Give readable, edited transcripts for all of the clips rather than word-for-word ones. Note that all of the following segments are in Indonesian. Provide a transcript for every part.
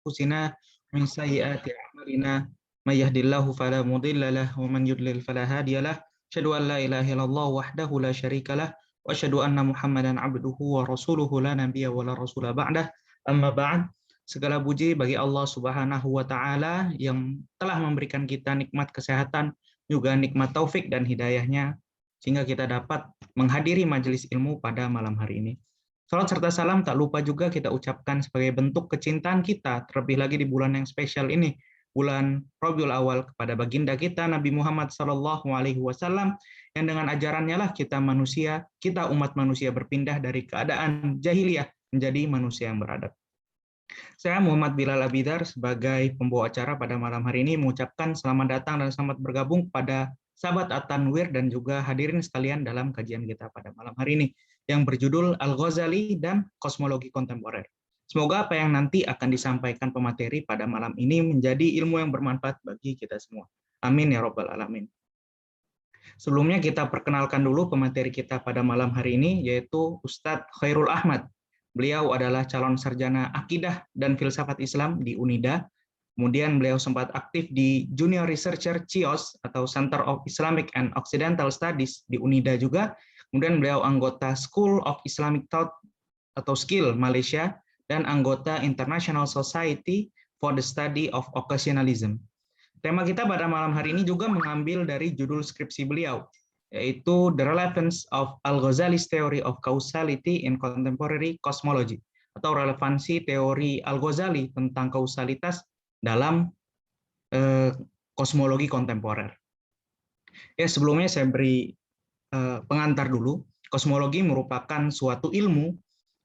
أنفسنا من سيئات أعمالنا من يهد الله فلا مضل له ومن يضلل فلا هادي له أشهد أن لا إله إلا الله وحده لا شريك له وأشهد أن محمدا عبده ورسوله لا نبي ولا رسول بعده أما بعد. Segala puji bagi Allah Subhanahu wa taala yang telah memberikan kita nikmat kesehatan, juga nikmat taufik dan hidayahnya sehingga kita dapat menghadiri majelis ilmu pada malam hari ini. Salat serta salam tak lupa juga kita ucapkan sebagai bentuk kecintaan kita, terlebih lagi di bulan yang spesial ini, bulan Rabiul Awal, kepada baginda kita Nabi Muhammad SAW, yang dengan ajarannya lah kita umat manusia berpindah dari keadaan jahiliyah menjadi manusia yang beradab. Saya Muhammad Bilal Abidar sebagai pembawa acara pada malam hari ini mengucapkan selamat datang dan selamat bergabung pada sahabat At-Tanwir dan juga hadirin sekalian dalam kajian kita pada malam hari ini yang berjudul Al-Ghazali dan Kosmologi Kontemporer. Semoga apa yang nanti akan disampaikan pemateri pada malam ini menjadi ilmu yang bermanfaat bagi kita semua. Amin ya Rabbal Alamin. Sebelumnya kita perkenalkan dulu pemateri kita pada malam hari ini, yaitu Ustadz Khairul Ahmad. Beliau adalah calon sarjana akidah dan filsafat Islam di UNIDA. Kemudian beliau sempat aktif di Junior Researcher CIOS atau Center of Islamic and Occidental Studies di UNIDA juga. Kemudian beliau anggota School of Islamic Thought atau SKIL Malaysia dan anggota International Society for the Study of Occasionalism. Tema kita pada malam hari ini juga mengambil dari judul skripsi beliau, yaitu The Relevance of Al-Ghazali's Theory of Causality in Contemporary Cosmology, atau relevansi teori Al-Ghazali tentang kausalitas dalam kosmologi kontemporer. Ya, sebelumnya saya beri pengantar dulu. Kosmologi merupakan suatu ilmu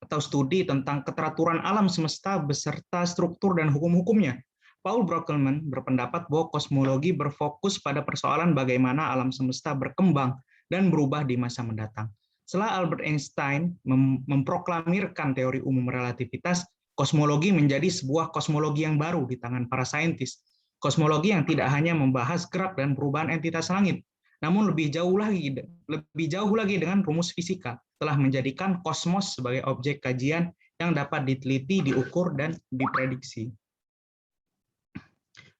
atau studi tentang keteraturan alam semesta beserta struktur dan hukum-hukumnya. Paul Brockelman berpendapat bahwa kosmologi berfokus pada persoalan bagaimana alam semesta berkembang dan berubah di masa mendatang. Setelah Albert Einstein memproklamirkan teori umum relativitas, kosmologi menjadi sebuah kosmologi yang baru di tangan para saintis. Kosmologi yang tidak hanya membahas gerak dan perubahan entitas langit, namun lebih jauh lagi dengan rumus fisika, telah menjadikan kosmos sebagai objek kajian yang dapat diteliti, diukur, dan diprediksi.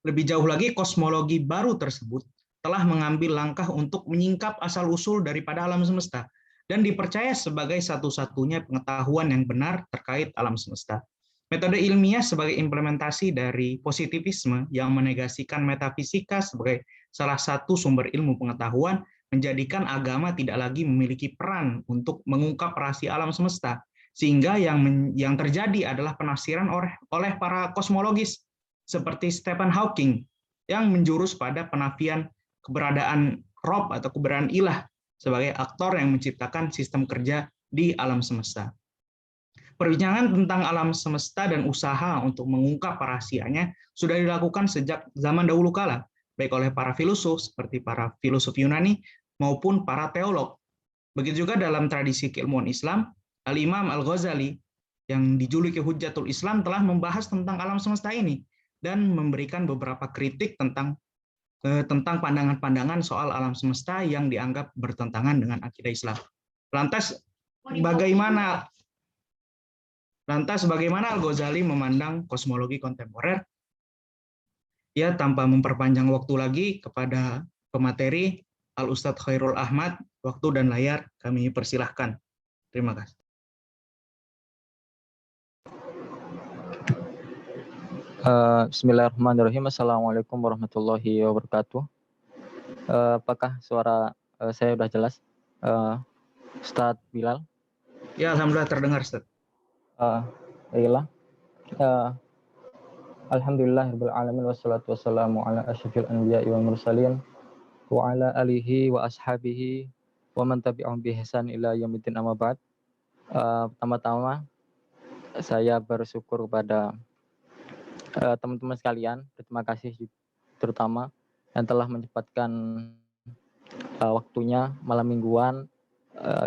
Lebih jauh lagi, kosmologi baru tersebut telah mengambil langkah untuk menyingkap asal-usul daripada alam semesta dan dipercaya sebagai satu-satunya pengetahuan yang benar terkait alam semesta. Metode ilmiah sebagai implementasi dari positivisme yang menegasikan metafisika sebagai salah satu sumber ilmu pengetahuan menjadikan agama tidak lagi memiliki peran untuk mengungkap rahasia alam semesta, sehingga yang terjadi adalah penafsiran oleh para kosmologis seperti Stephen Hawking yang menjurus pada penafian keberadaan Rob atau keberadaan ilah sebagai aktor yang menciptakan sistem kerja di alam semesta. Perbincangan tentang alam semesta dan usaha untuk mengungkap rahasianya sudah dilakukan sejak zaman dahulu kala, baik oleh para filosof seperti para filosof Yunani maupun para teolog. Begitu juga dalam tradisi keilmuan Islam, Al-Imam Al-Ghazali yang dijuluki Hujjatul Islam telah membahas tentang alam semesta ini dan memberikan beberapa kritik tentang pandangan-pandangan soal alam semesta yang dianggap bertentangan dengan akidah Islam. Lantas bagaimana Al-Ghazali memandang kosmologi kontemporer? Ya, tanpa memperpanjang waktu lagi, kepada pemateri Al-Ustadz Khairul Ahmad, waktu dan layar kami persilahkan. Terima kasih. Bismillahirrahmanirrahim. Assalamualaikum warahmatullahi wabarakatuh. Apakah suara saya sudah jelas, Ustadz Bilal? Ya, alhamdulillah terdengar, Ustadz. Baiklah. Alhamdulillahirabbil alamin wassalatu wassalamu ala asyrofil anbiya'i wal mursalin wa ala alihi wa ashabihi wa man tabi'ahum bi ihsan ila yaumiddin amma ba'd. Pertama-tama saya bersyukur kepada teman-teman sekalian, terima kasih terutama yang telah menyempatkan waktunya malam mingguan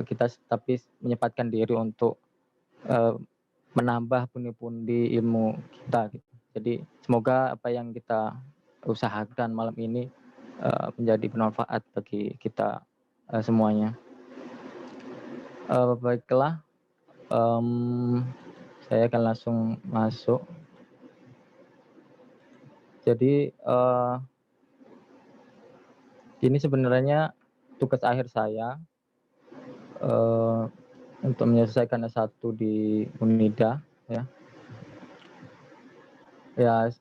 kita tapi menyempatkan diri untuk menambah pundi-pundi ilmu kita gitu. Jadi semoga apa yang kita usahakan malam ini menjadi bermanfaat bagi kita semuanya. Baiklah, saya akan langsung masuk. Jadi ini sebenarnya tugas akhir saya untuk menyelesaikan S1 di Unida, ya. Ya,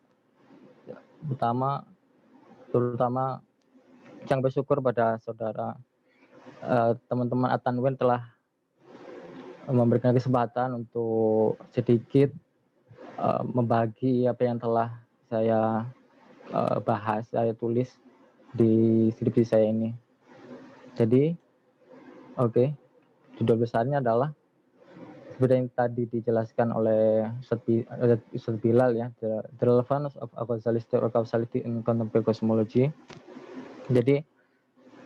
terutama yang bersyukur pada saudara teman-teman Atanwen telah memberikan kesempatan untuk sedikit membagi apa yang telah saya bahas, saya tulis di skripsi saya ini. Jadi, judul besarnya adalah seperti yang tadi dijelaskan oleh Ustadz Bilal, ya, the relevance of causality or causality in contemporary cosmology. Jadi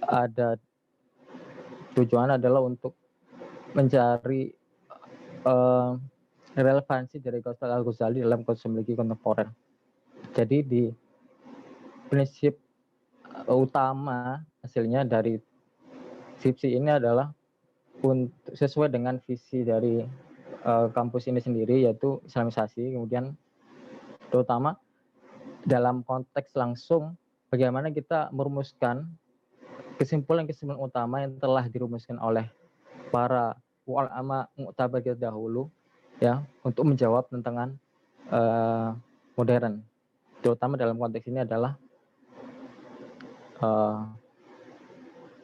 ada tujuan adalah untuk mencari relevansi dari Causal Al-Ghazali dalam kosmologi kontemporer. Jadi di prinsip utama hasilnya dari skripsi ini adalah untuk sesuai dengan visi dari kampus ini sendiri, yaitu Islamisasi, kemudian terutama dalam konteks langsung bagaimana kita merumuskan kesimpulan-kesimpulan utama yang telah dirumuskan oleh para ulama mu'tabar dahulu, ya, untuk menjawab tantangan modern, terutama dalam konteks ini adalah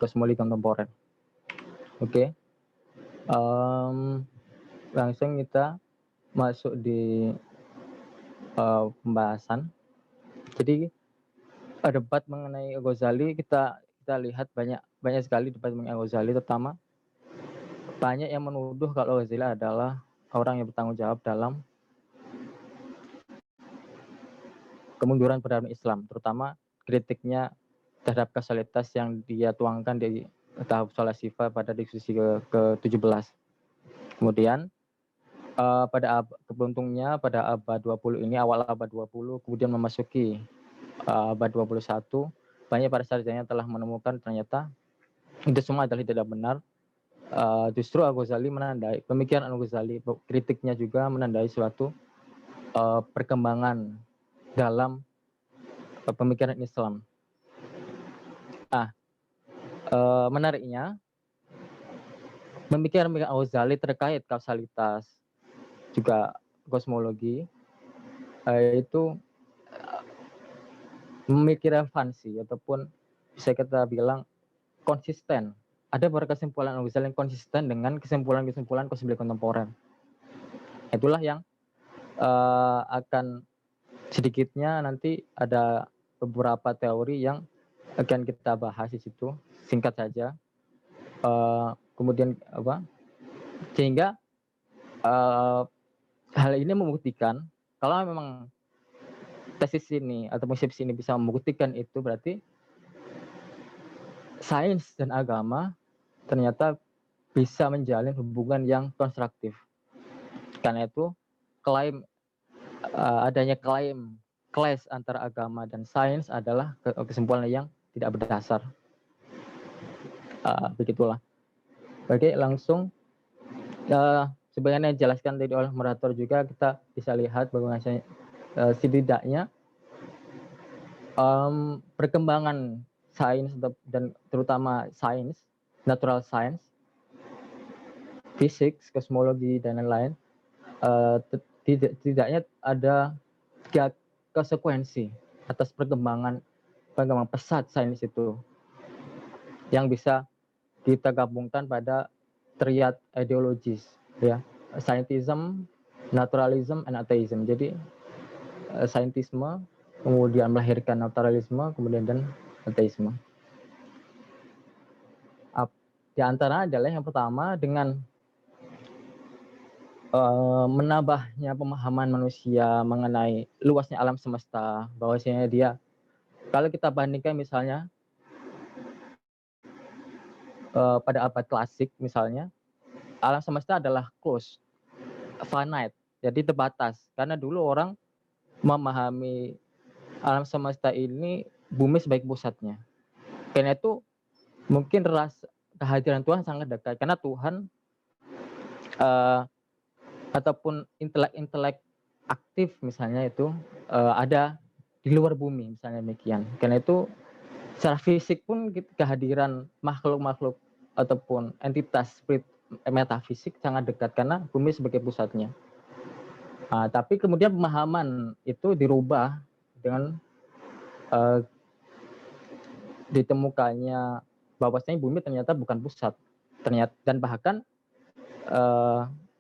kosmologi kontemporer. Langsung kita masuk di pembahasan. Jadi debat mengenai Ghazali, kita lihat banyak sekali debat mengenai Ghazali, terutama banyak yang menuduh kalau Ghazali adalah orang yang bertanggung jawab dalam kemunduran peradaban Islam, terutama kritiknya terhadap kausalitas yang dia tuangkan di tahap Falasifa pada diskusi ke-17. Kemudian keberuntungnya pada abad 20 ini, awal abad 20, kemudian memasuki abad 21, banyak para sarjana telah menemukan ternyata itu semua adalah tidak benar. Justru Al-Ghazali menandai, pemikiran Al-Ghazali, kritiknya juga menandai suatu perkembangan dalam pemikiran Islam. Menariknya, pemikiran Al-Ghazali terkait kausalitas juga kosmologi itu memiliki relevansi ataupun bisa kita bilang konsisten. Ada beberapa kesimpulan Al-Ghazali yang konsisten dengan kesimpulan-kesimpulan kosmologi kontemporer. Itulah yang akan sedikitnya nanti ada beberapa teori yang akan kita bahas di situ, singkat saja. Kemudian sehingga hal ini membuktikan kalau memang tesis ini atau skripsi ini bisa membuktikan itu, berarti sains dan agama ternyata bisa menjalin hubungan yang konstruktif. Karena itu adanya klaim clash antara agama dan sains adalah kesimpulan yang tidak berdasar. Begitulah. Oke, langsung sebagaimana dijelaskan tadi oleh moderator juga, kita bisa lihat bagaimana setidaknya perkembangan sains dan terutama sains, natural science, fisik, kosmologi dan lain-lain, tidaknya ada 3 konsekuensi atas perkembangan pesat sains itu yang bisa kita gabungkan pada triad ideologis, ya, scientism, naturalism, and atheism. Jadi saintisme kemudian melahirkan naturalisme, kemudian dan ateisme. Di antara adalah yang pertama dengan menambahnya pemahaman manusia mengenai luasnya alam semesta, bahwasanya dia, kalau kita bandingkan misalnya pada abad klasik misalnya, alam semesta adalah close, finite, jadi terbatas. Karena dulu orang memahami alam semesta ini bumi sebagai pusatnya. Karena itu mungkin kehadiran Tuhan sangat dekat, karena Tuhan ataupun intelek aktif misalnya itu ada di di luar bumi, misalnya demikian. Karena itu secara fisik pun kehadiran makhluk-makhluk ataupun entitas metafisik sangat dekat karena bumi sebagai pusatnya. Tapi kemudian pemahaman itu dirubah dengan ditemukannya bahwasanya bumi ternyata bukan pusat, ternyata, dan bahkan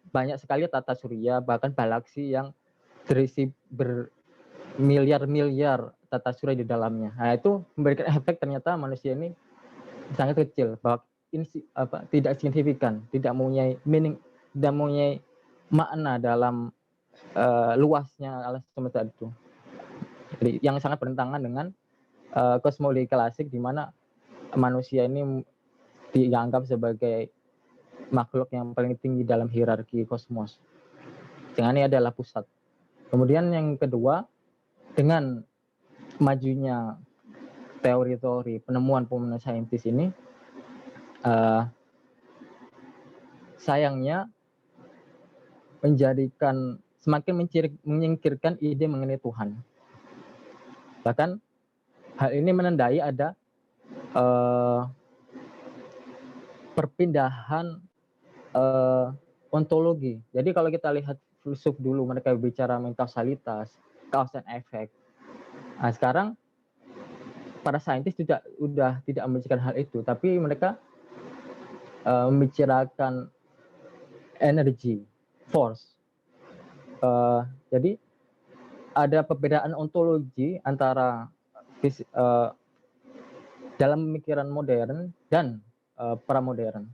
banyak sekali tata surya, bahkan galaksi yang terisi bermiliar-miliar tata surya di dalamnya. Nah, itu memberikan efek ternyata manusia ini sangat kecil, bahwa tidak signifikan, tidak mempunyai meaning, tidak mempunyai makna dalam luasnya alam semesta itu. Jadi yang sangat bertentangan dengan kosmologi klasik di mana manusia ini dianggap sebagai makhluk yang paling tinggi dalam hierarki kosmos. Dengan ini adalah pusat. Kemudian yang kedua, dengan majunya teori-teori penemuan-penemuan saintis ini, sayangnya menjadikan semakin menyingkirkan ide mengenai Tuhan. Bahkan hal ini menandai ada perpindahan ontologi. Jadi kalau kita lihat filsuf dulu, mereka bicara mengenai kausalitas, cause and effect. Nah, sekarang para saintis sudah tidak membicarakan hal itu, tapi mereka membicarakan energy, force. Jadi ada perbedaan ontologi antara dalam pemikiran modern dan pramodern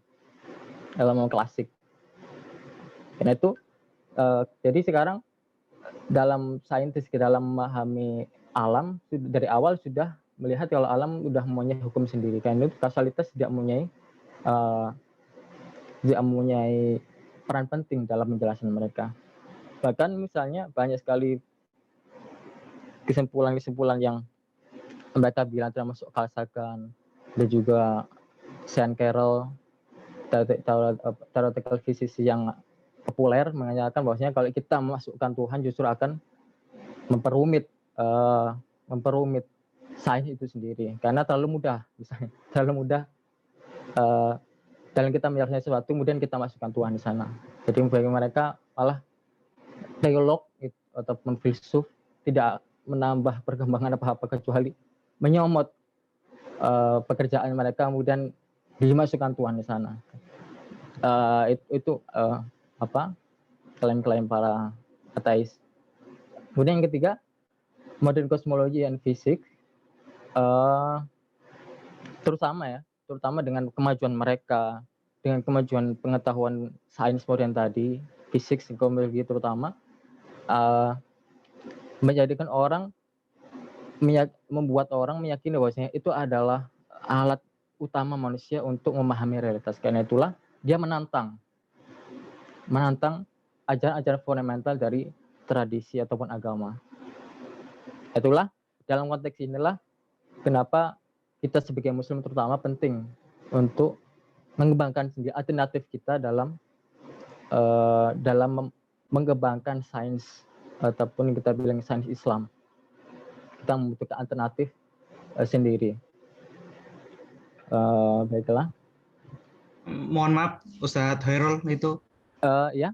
dalam klasik. Karena itu jadi sekarang dalam saintis, dalam memahami alam, dari awal sudah melihat kalau alam sudah mempunyai hukum sendiri. Karena itu kausalitas tidak mempunyai peran penting dalam menjelaskan mereka. Bahkan misalnya banyak sekali kesimpulan-kesimpulan yang mereka bilang termasuk Carl Sagan dan juga Sean Carroll, theoretical physicist yang populer mengatakan bahwasanya kalau kita memasukkan Tuhan justru akan memperumit sains itu sendiri, karena terlalu mudah, misalnya terlalu mudah dalam kita menjelaskan sesuatu kemudian kita masukkan Tuhan di sana. Jadi bagi mereka malah teolog ataupun filsuf tidak menambah perkembangan apa-apa kecuali menyomot pekerjaan mereka kemudian dimasukkan Tuhan di sana. Itu klaim-klaim para ateis. Kemudian yang ketiga, modern cosmology and physics, terutama dengan kemajuan mereka, dengan kemajuan pengetahuan sains modern tadi, fisik, kosmologi terutama, menjadikan membuat orang meyakini bahwasanya itu adalah alat utama manusia untuk memahami realitas. Karena itulah dia menantang ajaran-ajaran fundamental dari tradisi ataupun agama. Itulah dalam konteks inilah kenapa kita sebagai Muslim terutama penting untuk mengembangkan sendiri alternatif kita dalam mengembangkan sains ataupun kita bilang sains Islam. Kita membutuhkan alternatif sendiri. Baiklah. Mohon maaf, Ustadz Hairul, itu Ya.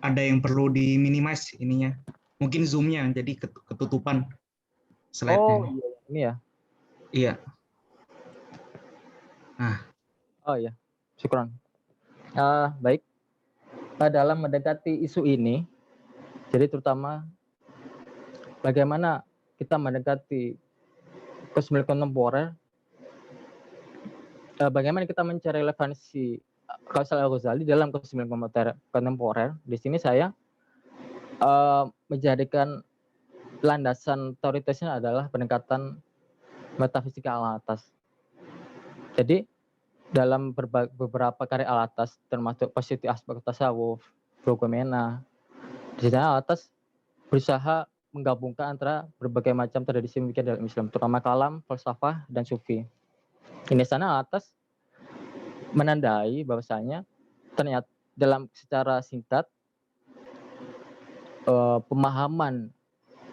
ada yang perlu diminimize ininya. Mungkin zoom-nya jadi ketutupan slide-nya. Oh iya, ini ya. Iya. Nah. Oh iya, syukran. Baik. Dalam mendekati isu ini, jadi terutama bagaimana kita mendekati kosmologi kontemporer, bagaimana kita mencari relevansi Kausal Al-Ghazali dalam kosmologi kontemporer. Di sini saya menjadikan landasan teoritisnya adalah pendekatan metafisika al-atas. Jadi dalam beberapa karya al-atas termasuk positif aspek tasawuf, Brogomena, di sana al-atas berusaha menggabungkan antara berbagai macam tradisi pemikiran dalam Islam, terutama kalam, falsafah, dan sufi. Di sana al-atas menandai bahwasanya ternyata dalam secara singkat pemahaman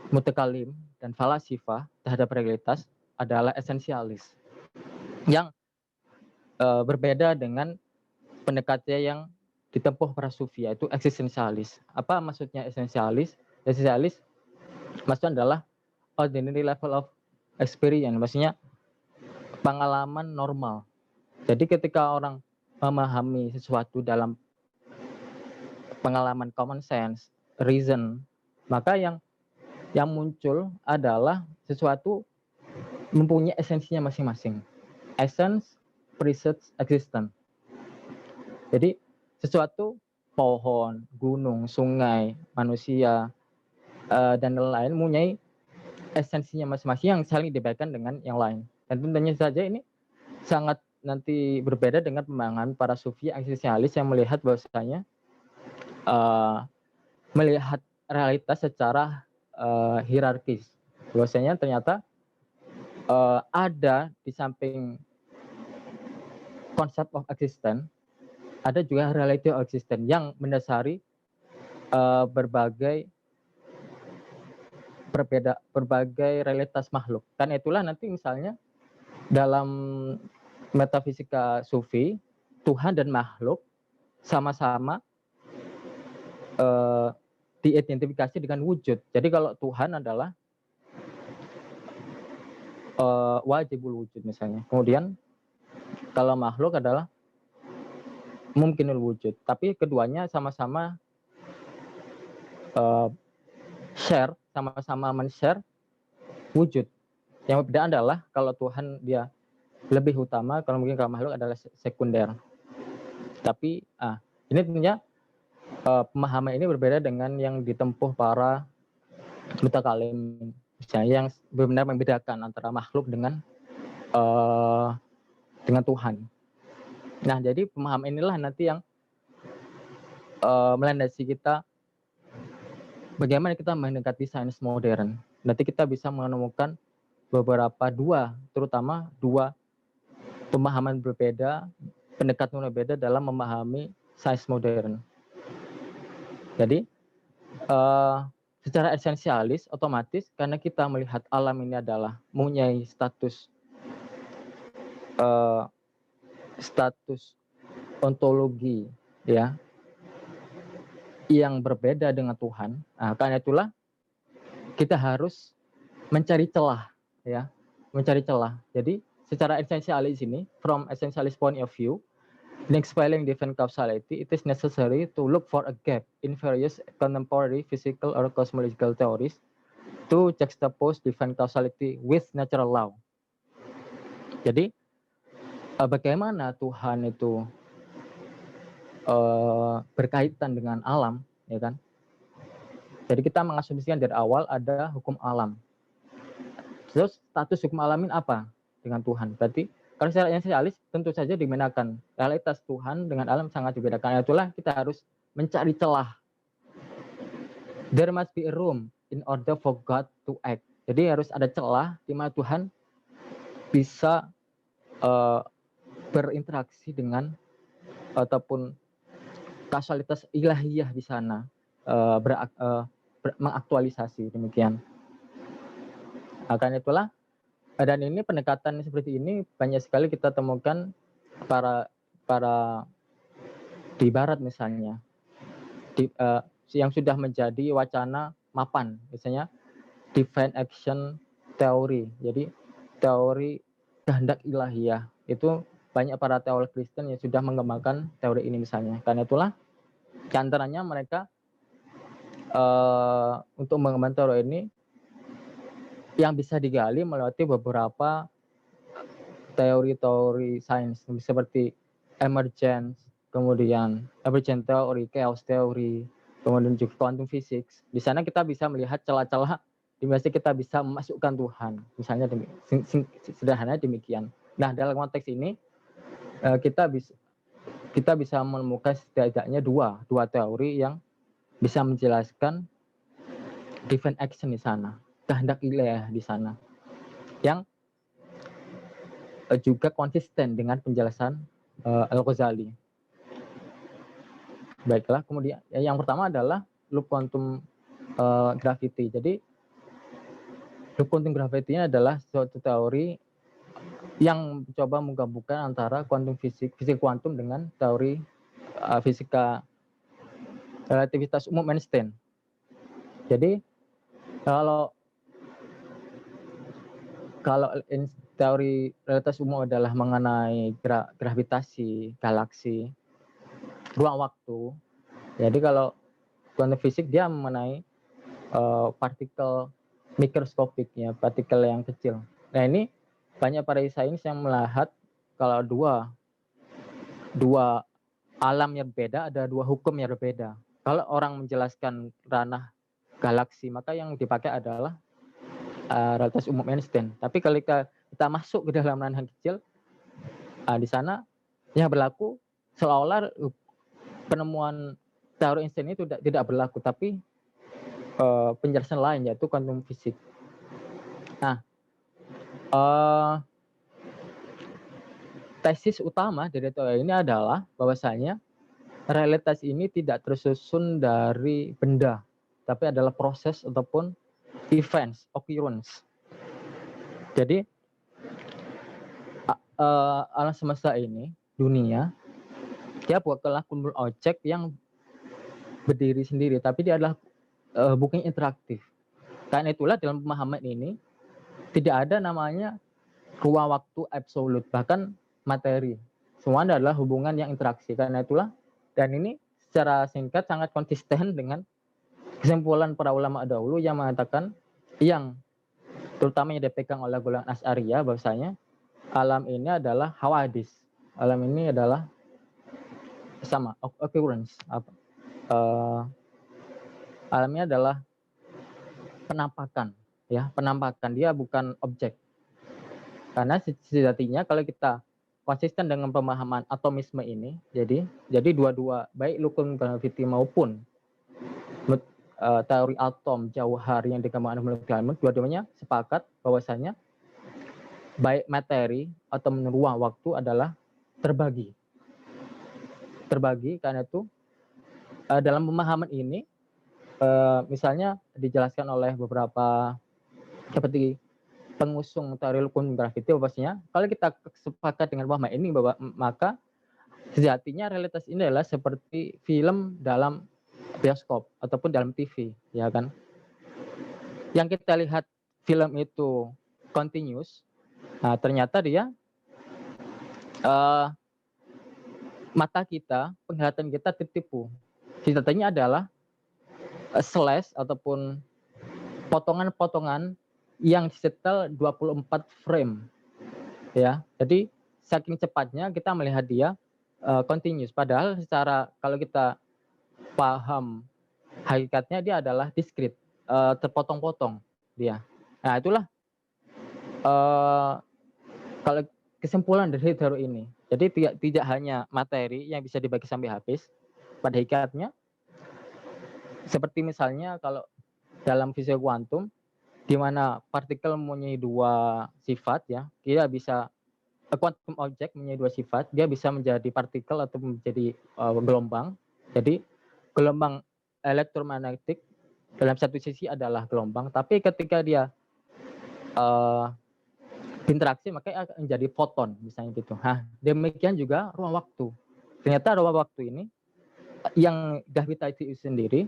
mutakalim dan falasifah terhadap realitas adalah esensialis, yang berbeda dengan pendekatan yang ditempuh para sufi, yaitu eksistensialis. Apa maksudnya esensialis? Esensialis maksudnya adalah ordinary level of experience, maksudnya pengalaman normal. Jadi ketika orang memahami sesuatu dalam pengalaman common sense, reason, maka yang muncul adalah sesuatu mempunyai esensinya masing-masing. Essence precedes existence. Jadi sesuatu, pohon, gunung, sungai, manusia, dan lain-lain mempunyai esensinya masing-masing yang saling dibedakan dengan yang lain. Dan tentunya saja ini sangat nanti berbeda dengan pemahaman para sufi eksistensialis yang melihat bahwasanya melihat realitas secara hierarkis. Bahwasanya ternyata ada di samping konsep of existence, ada juga reality of existence yang mendasari berbagai realitas makhluk. Karena itulah nanti misalnya dalam metafisika sufi, Tuhan dan makhluk sama-sama diidentifikasi dengan wujud. Jadi kalau Tuhan adalah wajibul wujud misalnya. Kemudian kalau makhluk adalah mungkinul wujud. Tapi keduanya sama-sama share, sama-sama men-share wujud. Yang berbeda adalah kalau Tuhan dia lebih utama, kalau mungkin kalau makhluk adalah sekunder. Tapi ini tentunya pemahaman ini berbeda dengan yang ditempuh para mutakalim, misalnya yang benar-benar membedakan antara makhluk dengan Tuhan. Nah, jadi pemahaman inilah nanti yang melandasi kita bagaimana kita mendekati sains modern. Nanti kita bisa menemukan terutama dua pemahaman berbeda, pendekatan berbeda dalam memahami sains modern. Jadi secara esensialis otomatis karena kita melihat alam ini adalah mempunyai status ontologi, ya, yang berbeda dengan Tuhan. Karena itulah kita harus mencari celah, ya, mencari celah. Jadi secara esensialis ini, from essentialist point of view, in explaining different causality, it is necessary to look for a gap in various contemporary physical or cosmological theories to juxtapose different causality with natural law. Jadi bagaimana Tuhan itu berkaitan dengan alam, ya kan? Jadi kita mengasumsikan dari awal ada hukum alam. Terus status hukum alam ini apa dengan Tuhan? Berarti kalau secara esensialis tentu saja dibedakan. Realitas Tuhan dengan alam sangat dibedakan. Itulah kita harus mencari celah. There must be a room in order for God to act. Jadi harus ada celah di mana Tuhan bisa berinteraksi dengan ataupun kausalitas ilahiyah di sana mengaktualisasi demikian. Karena itulah dan ini pendekatan seperti ini banyak sekali kita temukan para di barat misalnya yang sudah menjadi wacana mapan, misalnya divine action theory. Jadi teori kehendak ilahiyah itu banyak para teolog Kristen yang sudah mengembangkan teori ini misalnya. Karena itulah di antaranya mereka untuk mengembangkan teori ini yang bisa digali melalui beberapa teori-teori sains seperti emergence, kemudian emergent theory, chaos theory, kemudian juga quantum physics. Di sana kita bisa melihat celah-celah di mana kita bisa memasukkan Tuhan, misalnya sederhana demikian. Nah, dalam konteks ini kita bisa menemukan setidaknya dua teori yang bisa menjelaskan divine action di sana, kehendak ilahi di sana, yang juga konsisten dengan penjelasan Al-Ghazali. Baiklah, kemudian yang pertama adalah loop quantum gravity. Jadi quantum gravity ini adalah suatu teori yang mencoba menggabungkan antara fisika kuantum dengan teori fisika relativitas umum Einstein. Jadi kalau teori relativitas umum adalah mengenai gravitasi, galaksi, ruang waktu. Jadi kalau kuantum fisik dia mengenai partikel mikroskopik, ya, partikel yang kecil. Nah, ini banyak para sains yang melihat kalau dua alam yang berbeda, ada dua hukum yang berbeda. Kalau orang menjelaskan ranah galaksi, maka yang dipakai adalah relativitas umum Einstein. Tapi kalau kita masuk ke dalam ranah kecil, di sana yang berlaku seolah-olah penemuan teori Einstein itu tidak berlaku, tapi penjelasan lain, yaitu kuantum fisik. Nah, tesis utama dari teori ini adalah bahwasanya realitas ini tidak tersusun dari benda, tapi adalah proses ataupun events, occurrence. Jadi alam semesta ini, dunia, dia bukanlah kumpul objek yang berdiri sendiri, tapi dia adalah bukan interaktif. Karena itulah dalam pemahaman ini tidak ada namanya ruang waktu absolut, bahkan materi. Semua adalah hubungan yang interaksi. Karena itulah, dan ini secara singkat sangat konsisten dengan kesimpulan para ulama dahulu yang mengatakan, yang terutama yang dipegang oleh golongan Asy'ariyah, bahwasanya alam ini adalah hawadis. Alam ini adalah sama occurrence. Alamnya adalah penampakan, ya, penampakan. Dia bukan objek. Karena sejatinya kalau kita konsisten dengan pemahaman atomisme ini, jadi dua-dua, baik quantum gravity maupun teori atom jauhar yang dikembangkan oleh Clement, dua-duanya sepakat bahwasanya baik materi atau ruang waktu adalah terbagi. Karena itu dalam pemahaman ini misalnya dijelaskan oleh beberapa seperti pengusung teori quantum gravity, bahwasanya kalau kita sepakat dengan pemahaman ini, bahwa maka sejatinya realitas ini adalah seperti film dalam bioskop ataupun dalam TV, ya kan? Yang kita lihat film itu continuous, nah ternyata dia mata kita, penglihatan kita tertipu. Sejatinya adalah slash ataupun potongan-potongan yang disetel 24 frame, ya. Jadi saking cepatnya kita melihat dia continuous, padahal secara kalau kita paham hakikatnya dia adalah discrete, terpotong-potong dia. Nah, itulah kalau kesimpulan dari teori ini. Jadi tidak hanya materi yang bisa dibagi sampai habis pada hakikatnya, seperti misalnya kalau dalam fisika kuantum, di mana partikel mempunyai dua sifat, ya, dia bisa quantum object mempunyai dua sifat, dia bisa menjadi partikel atau menjadi gelombang. Jadi gelombang elektromagnetik dalam satu sisi adalah gelombang, tapi ketika dia interaksi maka akan menjadi foton, misalnya gitu. Nah, demikian juga ruang waktu. Ternyata ruang waktu ini yang gravitasi itu sendiri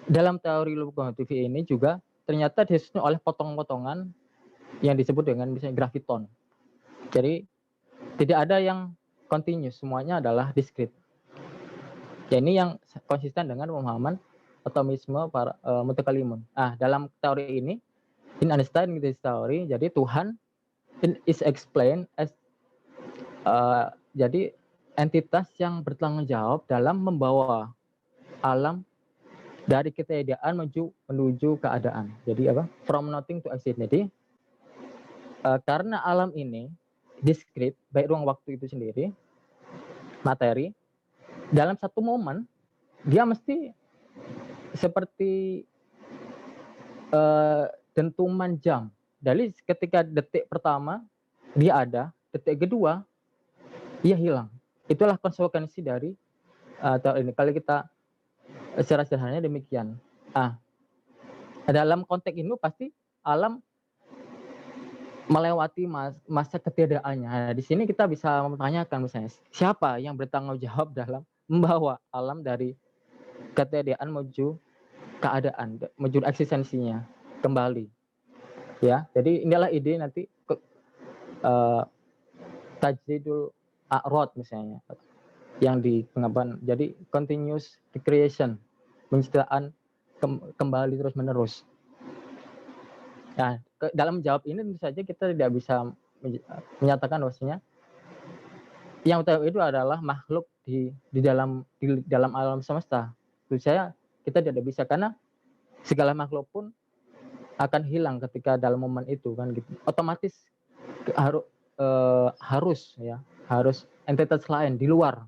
dalam teori quantum ini juga ternyata disusun oleh potong-potongan yang disebut dengan misalnya graviton. Jadi tidak ada yang continuous, semuanya adalah discrete. Ya, ini yang konsisten dengan pemahaman atomisme para mutakalimun. Nah, dalam teori ini, in Einstein this theory, jadi Tuhan is explained as jadi entitas yang bertanggung jawab dalam membawa alam dari ketiadaan menuju keadaan. Jadi apa? From nothing to exist. Jadi karena alam ini discrete, baik ruang waktu itu sendiri, materi, dalam satu momen dia mesti seperti dentuman jam. Dari ketika detik pertama dia ada, detik kedua dia hilang. Itulah konsekuensi dari teori ini. Kalau kita secara sederhananya demikian. Dalam konteks ini pasti alam melewati masa ketiadaannya. Nah, di sini kita bisa mempertanyakan misalnya siapa yang bertanggung jawab dalam membawa alam dari ketiadaan menuju keadaan, menuju eksistensinya kembali. Ya, jadi inilah ide nanti tajdidul a'rad misalnya yang dikembangkan. Jadi continuous recreation, penciptaan kembali terus menerus. Nah, dalam menjawab ini tentu saja kita tidak bisa menyatakan bahwasanya yang utama itu adalah makhluk di dalam alam semesta. Tentu saja kita tidak bisa, karena segala makhluk pun akan hilang ketika dalam momen itu kan gitu. Otomatis harus entitas lain di luar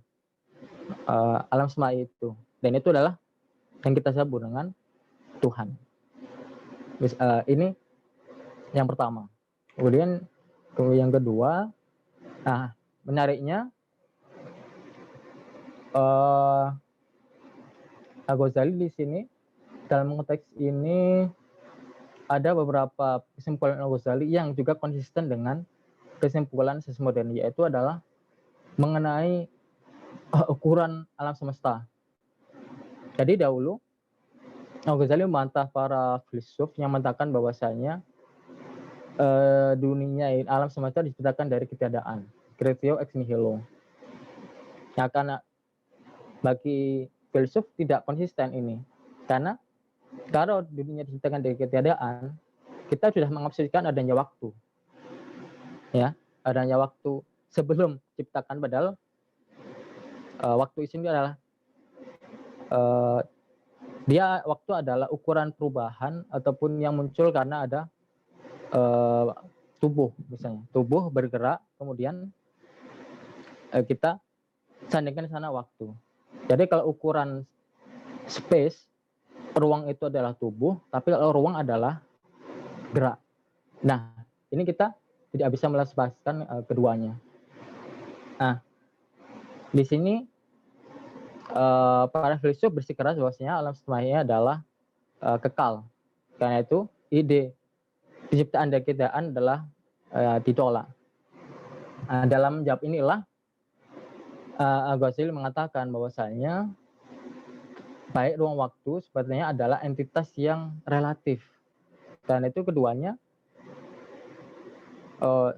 alam semesta itu. Dan itu adalah yang kita sebut dengan Tuhan. Ini yang pertama. Kemudian yang kedua, nah menariknya Al-Ghazali di sini dalam konteks ini ada beberapa kesimpulan Al-Ghazali yang juga konsisten dengan kesimpulan sisi modern, yaitu adalah mengenai ukuran alam semesta. Jadi dahulu Al-Ghazali membantah para filsuf yang mengatakan bahwasanya dunia alam semesta diciptakan dari ketiadaan, creatio ex nihilo. Nah, karena bagi filsuf tidak konsisten ini, karena kalau dunia diciptakan dari ketiadaan, kita sudah mengasumsikan adanya waktu, ya, adanya waktu sebelum diciptakan, padahal waktu di sini adalah waktu adalah ukuran perubahan ataupun yang muncul karena ada tubuh, misalnya tubuh bergerak, kemudian kita sandingkan di sana waktu. Jadi kalau ukuran space, ruang itu adalah tubuh, tapi kalau ruang adalah gerak. Nah, ini kita tidak bisa melepaskan keduanya. Nah, di sini para filsuf bersikeras bahwasanya alam semesta adalah kekal. Karena itu ide penciptaan dan ketiadaan adalah ditolak. Nah, dalam menjawab inilah Al-Ghazali mengatakan bahwasanya baik ruang waktu sebenarnya adalah entitas yang relatif. Dan itu keduanya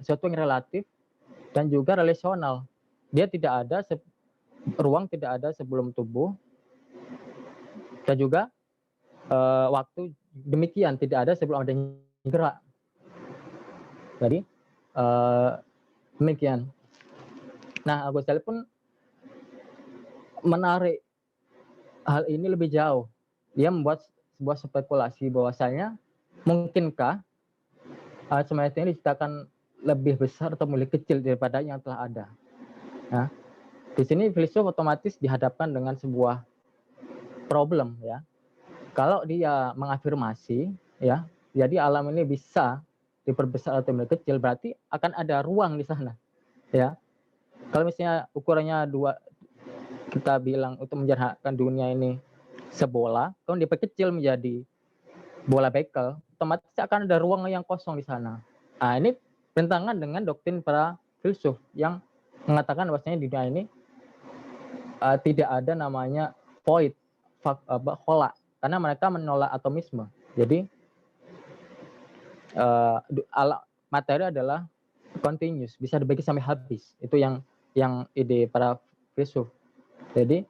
sesuatu yang relatif dan juga relasional. Dia tidak ada ruang tidak ada sebelum tubuh, dan juga waktu demikian tidak ada sebelum adanya gerak. Jadi demikian. Nah, Al-Ghazali pun menarik hal ini lebih jauh. Dia membuat sebuah spekulasi bahwasanya mungkinkah semesta ini diciptakan lebih besar atau lebih kecil daripada yang telah ada. Nah, di sini filsuf otomatis dihadapkan dengan sebuah problem, ya. Kalau dia mengafirmasi, ya, jadi alam ini bisa diperbesar atau lebih kecil, berarti akan ada ruang di sana, ya. Kalau misalnya ukurannya 2, kita bilang untuk menjadikan dunia ini sebola, kemudian diperkecil menjadi bola bekel, otomatis akan ada ruang yang kosong di sana. Nah, ini bertentangan dengan doktrin para filsuf yang mengatakan bahwasanya dunia ini tidak ada namanya void, hola, karena mereka menolak atomisme. Jadi materi adalah continuous, bisa dibagi sampai habis. Itu yang ide para filsuf. Jadi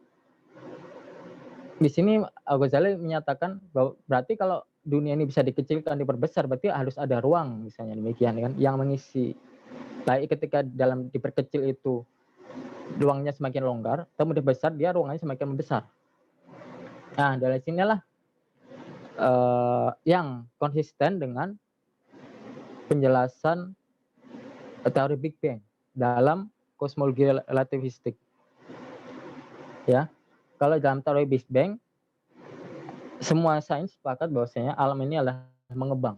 di sini Al-Ghazali menyatakan bahwa berarti kalau dunia ini bisa dikecilkan, diperbesar, berarti harus ada ruang, misalnya demikian kan, yang mengisi. Baik ketika dalam diperkecil itu ruangnya semakin longgar, kemudian besar dia ruangnya semakin membesar. Nah, dari sinilah yang konsisten dengan penjelasan teori Big Bang dalam kosmologi relativistik. Ya, kalau dalam teori Big Bang, semua sains sepakat bahwasanya alam ini adalah mengembang.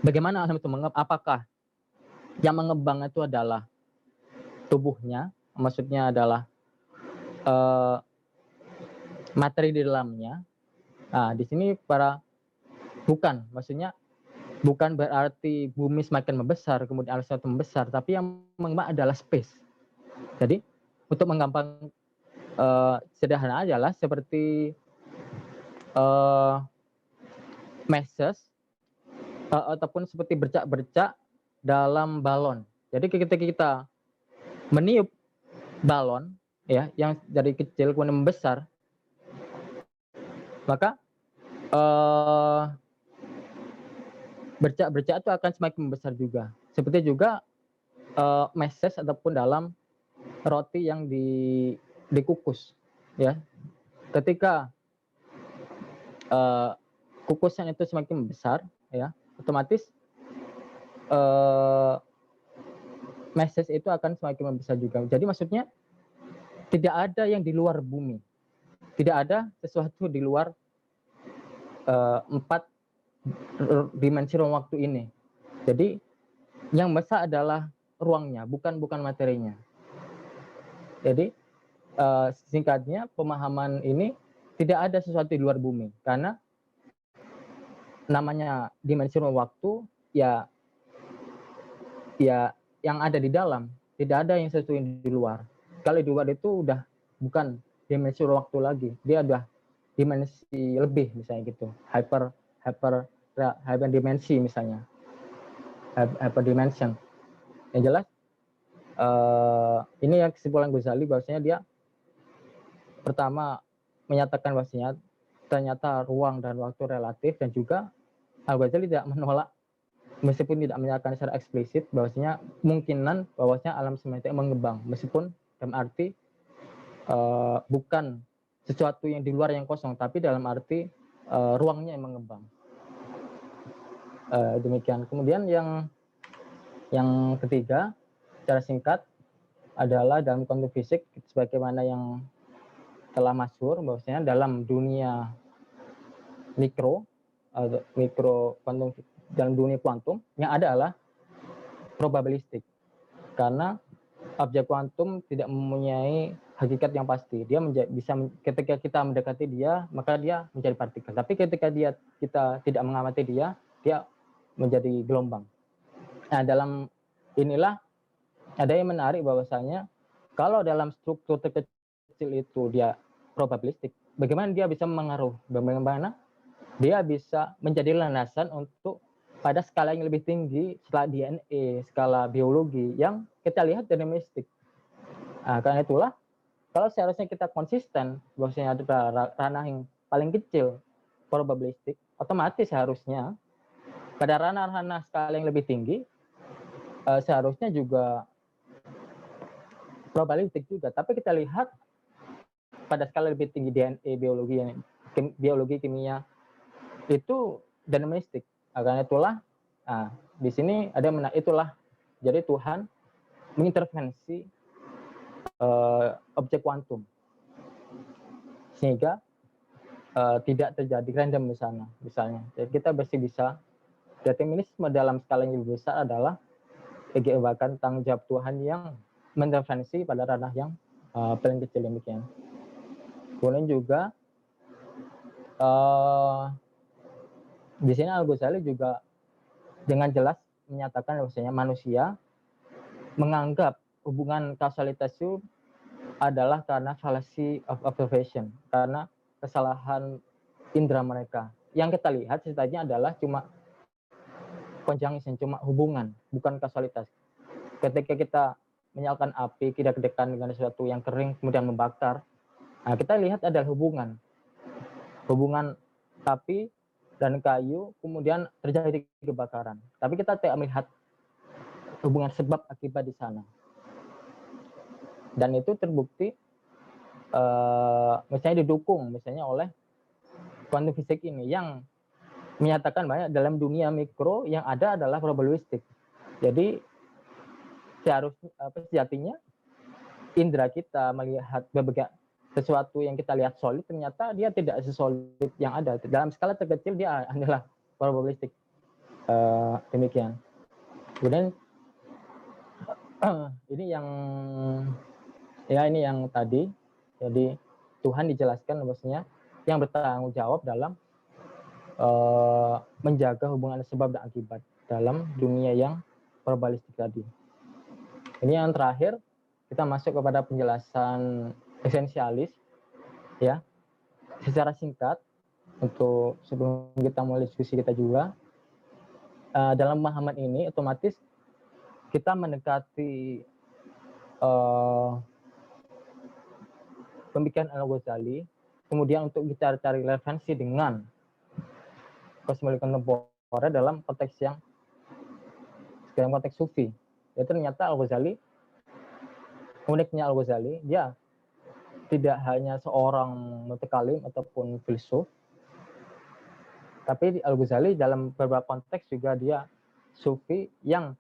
Bagaimana alam itu mengembang? Apakah yang mengembang itu adalah tubuhnya, maksudnya adalah materi di dalamnya? Nah, di sini bukan, maksudnya bukan berarti bumi semakin membesar, kemudian alam semakin membesar, tapi yang mengembang adalah space. Jadi untuk menggampang sederhana aja lah, seperti meses ataupun seperti bercak-bercak dalam balon. Jadi ketika kita meniup balon ya yang dari kecil kemudian membesar, maka bercak-bercak itu akan semakin membesar juga. Seperti juga meses ataupun dalam roti yang dikukus ya. Ketika kukusan itu semakin besar ya, otomatis meses itu akan semakin membesar juga. Jadi maksudnya tidak ada yang di luar bumi, tidak ada sesuatu di luar 4 dimensi ruang waktu ini. Jadi yang besar adalah ruangnya, bukan materinya. Jadi singkatnya pemahaman ini tidak ada sesuatu di luar bumi, karena namanya dimensi ruang waktu ya yang ada di dalam, tidak ada yang sesuatu yang di luar. Kalau di luar itu udah bukan dimensi ruang waktu lagi, dia udah dimensi lebih misalnya gitu, hyper dimensi misalnya, hyper dimension. Yang jelas ini yang kesimpulan Ghazali bahwasanya dia pertama menyatakan bahwasanya ternyata ruang dan waktu relatif, dan juga Al-Ghazali tidak menolak meskipun tidak menyatakan secara eksplisit bahwasanya kemungkinan bahwasanya alam semesta mengembang, meskipun dalam arti bukan sesuatu yang di luar yang kosong, tapi dalam arti ruangnya yang mengembang. Demikian. Kemudian yang ketiga secara singkat adalah dalam kuantum fisik, sebagaimana yang telah masyhur bahwasanya dalam dunia mikro kuantum, dalam dunia kuantum yang ada adalah probabilistik, karena objek kuantum tidak mempunyai hakikat yang pasti. Dia bisa ketika kita mendekati dia maka dia menjadi partikel, tapi ketika kita tidak mengamati dia menjadi gelombang. Nah, dalam inilah ada yang menarik bahwasanya kalau dalam struktur terkecil itu dia probabilistik, bagaimana dia bisa mengaruh, bagaimana dia bisa menjadi landasan untuk pada skala yang lebih tinggi setelah DNA, skala biologi yang kita lihat deterministik. Nah, karena itulah kalau seharusnya kita konsisten bahwasanya ada ranah yang paling kecil probabilistik, otomatis seharusnya pada ranah-ranah skala yang lebih tinggi seharusnya juga probabilistik juga. Tapi kita lihat pada skala lebih tinggi DNA, biologi, kimia itu deterministik. Karena itulah, di sini ada itulah. Jadi Tuhan mengintervensi objek kuantum sehingga tidak terjadi random di sana, misalnya. Jadi kita masih bisa, determinisme dalam skala yang lebih besar adalah bahkan tanggung jawab Tuhan yang mengintervensi pada ranah yang paling kecil demikian. Kemudian juga di sini Al-Ghazali juga dengan jelas menyatakan bahwasanya manusia menganggap hubungan kausalitas itu adalah karena fallacy of observation, karena kesalahan indera mereka. Yang kita lihat ceritanya adalah cuma conjunction, cuma hubungan, bukan kausalitas. Ketika kita menyalakan api, kita kedekatan dengan sesuatu yang kering kemudian membakar, nah kita lihat adalah hubungan api dan kayu kemudian terjadi kebakaran. Tapi kita tidak melihat hubungan sebab akibat di sana. Dan itu terbukti misalnya didukung misalnya oleh kuantum fisik ini yang menyatakan bahwa dalam dunia mikro yang ada adalah probabilistik. Jadi sejatinya indera kita melihat berbagai sesuatu yang kita lihat solid, ternyata dia tidak sesolid yang ada. Dalam skala terkecil dia adalah probabilistik. Demikian. Kemudian ini yang tadi. Jadi Tuhan dijelaskan bahwasanya yang bertanggung jawab dalam menjaga hubungan sebab dan akibat dalam dunia yang probabilistik tadi. Ini yang terakhir, kita masuk kepada penjelasan esensialis, ya. Secara singkat, untuk sebelum kita mulai diskusi kita juga, dalam pemahaman ini otomatis kita mendekati pemikiran Al-Ghazali, kemudian untuk kita cari relevansi dengan kosmologi kontemporer dalam konteks sufi. Itu ternyata Al-Ghazali, uniknya Al-Ghazali, dia tidak hanya seorang mutakalim ataupun filsuf, tapi Al-Ghazali dalam beberapa konteks juga dia sufi yang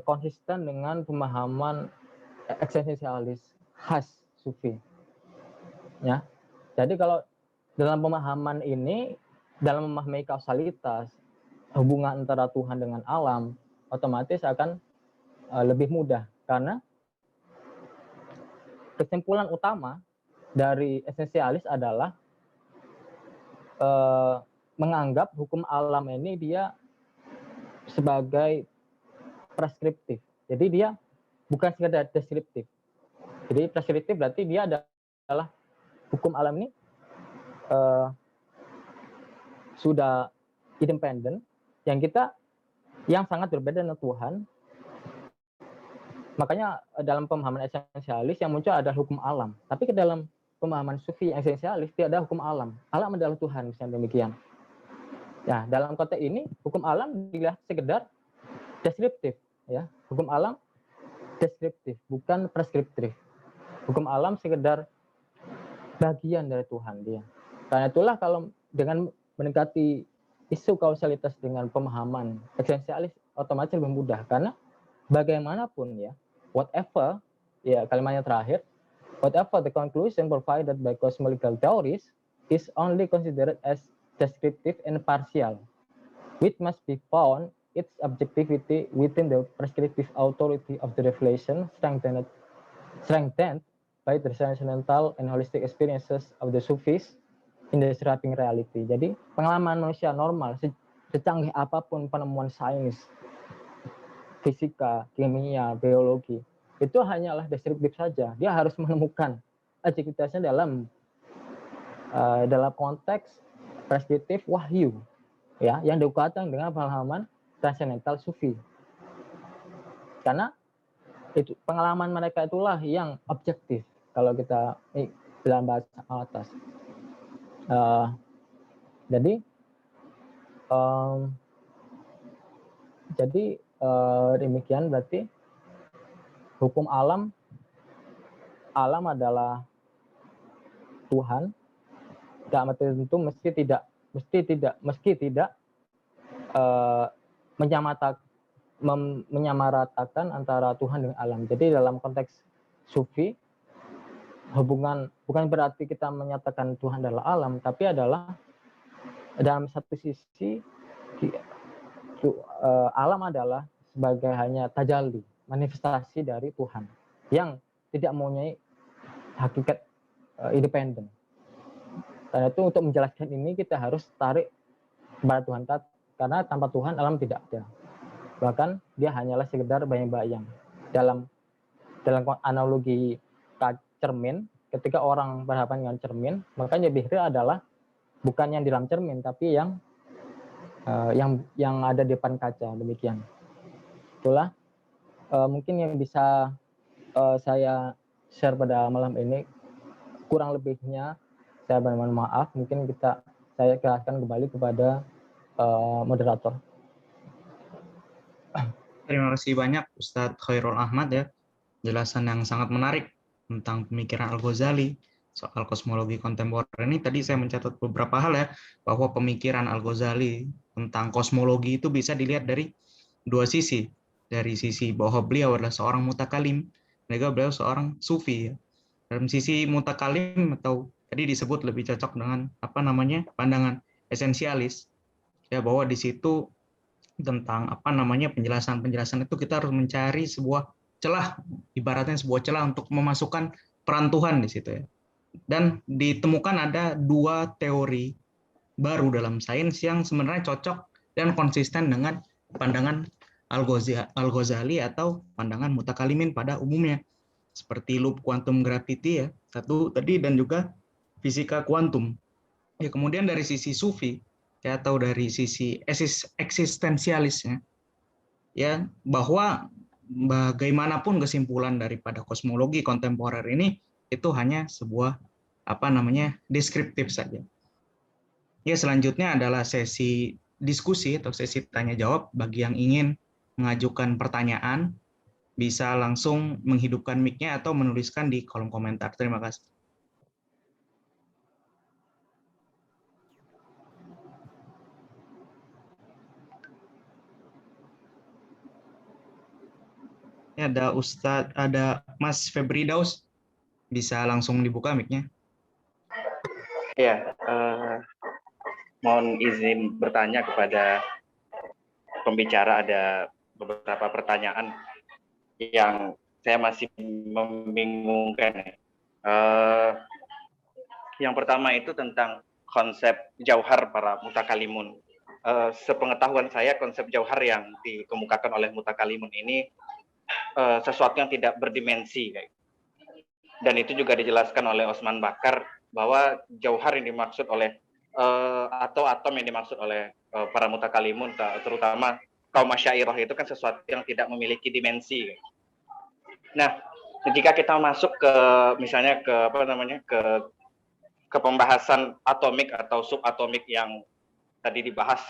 konsisten dengan pemahaman eksistensialis khas sufi. Ya. Jadi kalau dalam pemahaman ini, dalam memahami kausalitas, hubungan antara Tuhan dengan alam, otomatis akan lebih mudah. Karena kesimpulan utama dari esensialis adalah menganggap hukum alam ini dia sebagai preskriptif. Jadi dia bukan sekedar deskriptif. Jadi preskriptif berarti dia adalah hukum alam ini sudah independen, yang sangat berbeda dengan Tuhan. Makanya dalam pemahaman esensialis yang muncul adalah hukum alam. Tapi ke dalam pemahaman sufi yang esensialis tidak ada hukum alam. Alam adalah Tuhan, misalnya demikian. Ya, dalam konteks ini hukum alam dilihat sekedar deskriptif, ya. Hukum alam deskriptif, bukan preskriptif. Hukum alam sekedar bagian dari Tuhan dia. Karena itulah kalau dengan mendekati isu kausalitas dengan pemahaman esensialis otomatis lebih mudah, karena bagaimanapun ya, whatever, ya kalimatnya terakhir, whatever the conclusion provided by cosmological theories is only considered as descriptive and partial, which must be found its objectivity within the prescriptive authority of the revelation strengthened by the transcendental and holistic experiences of the Sufis in the surrounding reality. Jadi pengalaman manusia normal, secanggih apapun penemuan sains, fisika, kimia, biologi, itu hanyalah deskriptif saja. Dia harus menemukan objektivitasnya dalam konteks preskriptif wahyu, ya, yang dikuatkan dengan pemahaman transcendental sufi. Karena itu pengalaman mereka itulah yang objektif. Kalau kita dalam bahasa atas. Jadi demikian berarti hukum alam adalah Tuhan. Dalam arti tertentu meski tidak menyamaratakan antara Tuhan dengan alam. Jadi dalam konteks sufi, hubungan bukan berarti kita menyatakan Tuhan adalah alam, tapi adalah dalam satu sisi alam adalah sebagai hanya tajalli, manifestasi dari Tuhan yang tidak mempunyai hakikat independen. Karena itu untuk menjelaskan ini kita harus tarik kepada Tuhan, karena tanpa Tuhan alam tidak ada. Bahkan dia hanyalah sekedar bayang-bayang. Dalam analogi cermin, ketika orang berhadapan dengan cermin, makanya lebih real adalah bukan yang di dalam cermin, tapi yang ada di depan kaca, demikian. Itulah mungkin yang bisa saya share pada malam ini. Kurang lebihnya saya bermohon maaf. Mungkin saya jelaskan kembali kepada moderator. Terima kasih banyak Ustadz Khairul Ahmad ya, jelasan yang sangat menarik tentang pemikiran Al-Ghazali soal kosmologi kontemporer ini. Tadi saya mencatat beberapa hal ya, bahwa pemikiran Al-Ghazali tentang kosmologi itu bisa dilihat dari dua sisi. Dari sisi bahwa beliau adalah seorang mutakalim, juga beliau seorang sufi ya. Dalam sisi mutakalim atau tadi disebut lebih cocok dengan pandangan esensialis ya, bahwa di situ tentang penjelasan itu kita harus mencari sebuah celah, ibaratnya sebuah celah untuk memasukkan peran Tuhan di situ ya. Dan ditemukan ada dua teori baru dalam sains yang sebenarnya cocok dan konsisten dengan pandangan Al-Ghazali atau pandangan mutakalimin pada umumnya, seperti loop quantum gravity ya satu tadi, dan juga fisika kuantum. Ya, kemudian dari sisi sufi ya, atau dari sisi eksistensialisnya ya, bahwa bagaimanapun kesimpulan daripada kosmologi kontemporer ini itu hanya sebuah deskriptif saja. Ya, selanjutnya adalah sesi diskusi atau sesi tanya jawab. Bagi yang ingin mengajukan pertanyaan bisa langsung menghidupkan mic-nya atau menuliskan di kolom komentar. Terima kasih. Ini ada Mas Febri Daus, bisa langsung dibuka mic-nya. Ya, mohon izin bertanya kepada pembicara. Ada beberapa pertanyaan yang saya masih membingungkan. Yang pertama itu tentang konsep jauhar para mutakalimun. Sepengetahuan saya, konsep jauhar yang dikemukakan oleh mutakalimun ini sesuatu yang tidak berdimensi, dan itu juga dijelaskan oleh Osman Bakar bahwa jauhar yang dimaksud oleh atau atom yang dimaksud oleh para mutakalimun, terutama kaum Asy'ariyah, itu kan sesuatu yang tidak memiliki dimensi. Nah, jika kita masuk ke misalnya ke pembahasan atomik atau subatomik yang tadi dibahas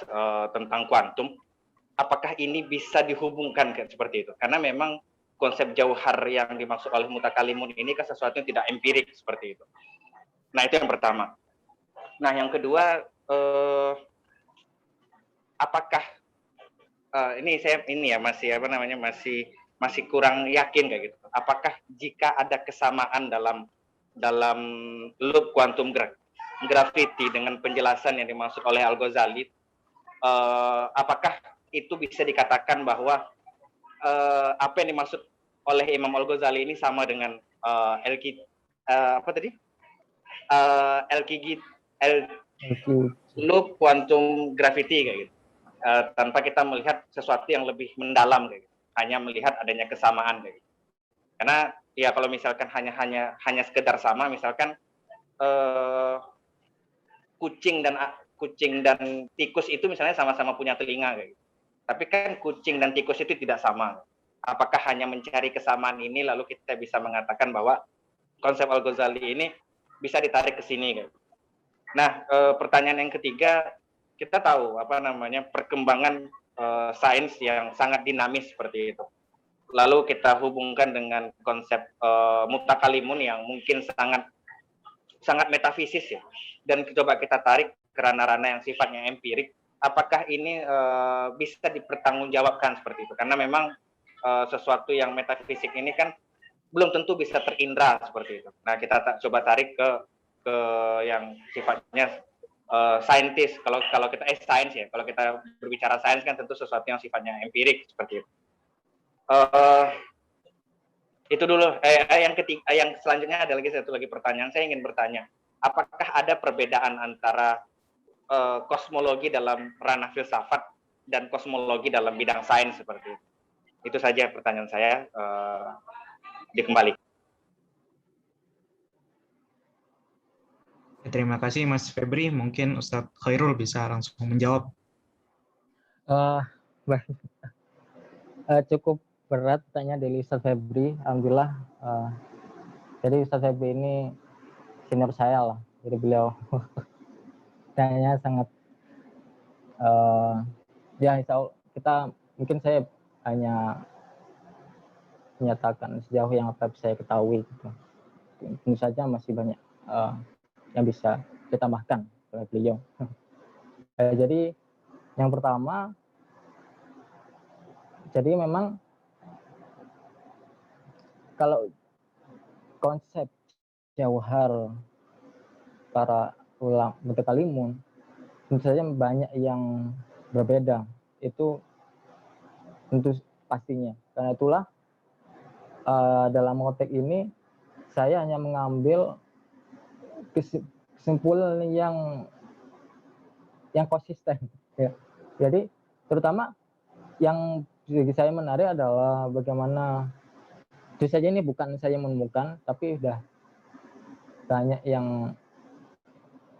tentang kuantum, apakah ini bisa dihubungkan seperti itu? Karena memang konsep jauhar yang dimaksud oleh mutakalimun ini kan sesuatu yang tidak empirik seperti itu. Nah, itu yang pertama. Nah, yang kedua, apakah masih kurang yakin kayak gitu. Apakah jika ada kesamaan dalam loop quantum gravity dengan penjelasan yang dimaksud oleh Al-Ghazali, apakah itu bisa dikatakan bahwa apa yang dimaksud oleh Imam Al-Ghazali ini sama dengan loop quantum gravity kayak gitu, tanpa kita melihat sesuatu yang lebih mendalam kayak gitu, hanya melihat adanya kesamaan kayak gitu. Karena ya kalau misalkan hanya sekedar sama, misalkan kucing dan tikus itu misalnya sama-sama punya telinga kayak gitu. Tapi kan kucing dan tikus itu tidak sama. Apakah hanya mencari kesamaan ini lalu kita bisa mengatakan bahwa konsep Al-Ghazali ini bisa ditarik ke sini gitu. Nah, pertanyaan yang ketiga, kita tahu perkembangan sains yang sangat dinamis seperti itu. Lalu kita hubungkan dengan konsep mutakalimun yang mungkin sangat metafisis ya. Dan coba kita tarik ke ranah-ranah yang sifatnya empirik. Apakah ini bisa dipertanggungjawabkan seperti itu? Karena memang sesuatu yang metafisik ini kan belum tentu bisa terindra seperti itu. Nah, kita coba tarik ke yang sifatnya saintis. Kalau kita sains ya, kalau kita berbicara sains kan tentu sesuatu yang sifatnya empirik seperti itu. Itu dulu. Yang selanjutnya ada satu lagi pertanyaan. Saya ingin bertanya, apakah ada perbedaan antara kosmologi dalam ranah filsafat dan kosmologi dalam bidang sains seperti itu? Itu saja pertanyaan saya. Dikembali. Terima kasih Mas Febri. Mungkin Ustadz Khairul bisa langsung menjawab. Cukup berat tanya dari Ustadz Febri. Alhamdulillah. Jadi Ustadz Febri ini senior saya lah. Jadi beliau tanya sangat ya insya Allah kita, mungkin saya hanya menyatakan sejauh yang apa saya ketahui gitu. Tentu saja masih banyak yang bisa ditambahkan oleh beliau. Jadi yang pertama, jadi memang kalau konsep jauhar para ulama mutakalimun tentu saja banyak yang berbeda, itu tentu pastinya. Karena itulah dalam konteks ini saya hanya mengambil kesimpulan yang yang konsisten. Ya. Jadi terutama yang bagi saya menarik adalah bagaimana itu saja, ini bukan saya menemukan, tapi udah banyak yang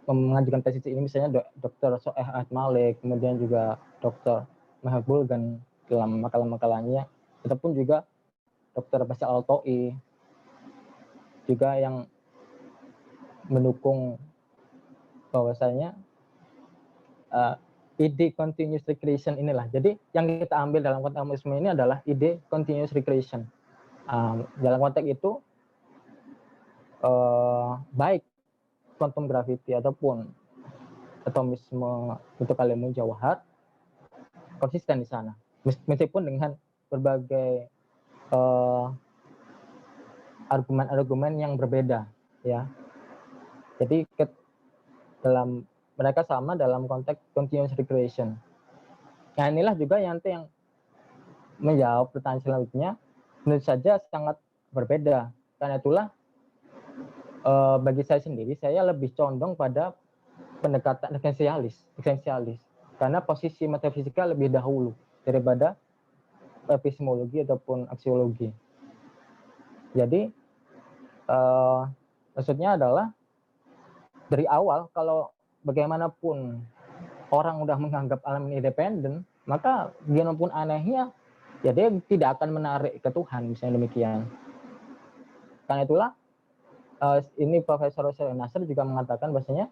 mengajukan tesis ini, misalnya Dr. Soeh Ahmad Malik, kemudian juga Dr. Mahabul dan dalam makalah-makalahnya, ataupun juga Dr. Basal Al-Toi juga yang mendukung bahwasanya ide continuous regression inilah. Jadi yang kita ambil dalam konteks Marxisme ini adalah ide continuous regression. Dalam konteks itu baik quantum gravity ataupun atomisme untuk kalimun jawahar konsisten di sana, meskipun dengan berbagai argumen-argumen yang berbeda, ya. Jadi dalam mereka sama dalam konteks continuous regression. Nah, inilah juga yang menjawab pertanyaan selanjutnya, menurut saja sangat berbeda. Karena itulah bagi saya sendiri, saya lebih condong pada pendekatan esensialis, karena posisi metafisika lebih dahulu daripada epistemologi ataupun aksiologi. Jadi maksudnya adalah dari awal kalau bagaimanapun orang udah menganggap alam ini independen, maka bagaimanapun anehnya ya dia tidak akan menarik ke Tuhan, misalnya demikian. Karena itulah ini Profesor Hussein Nasr juga mengatakan bahwasanya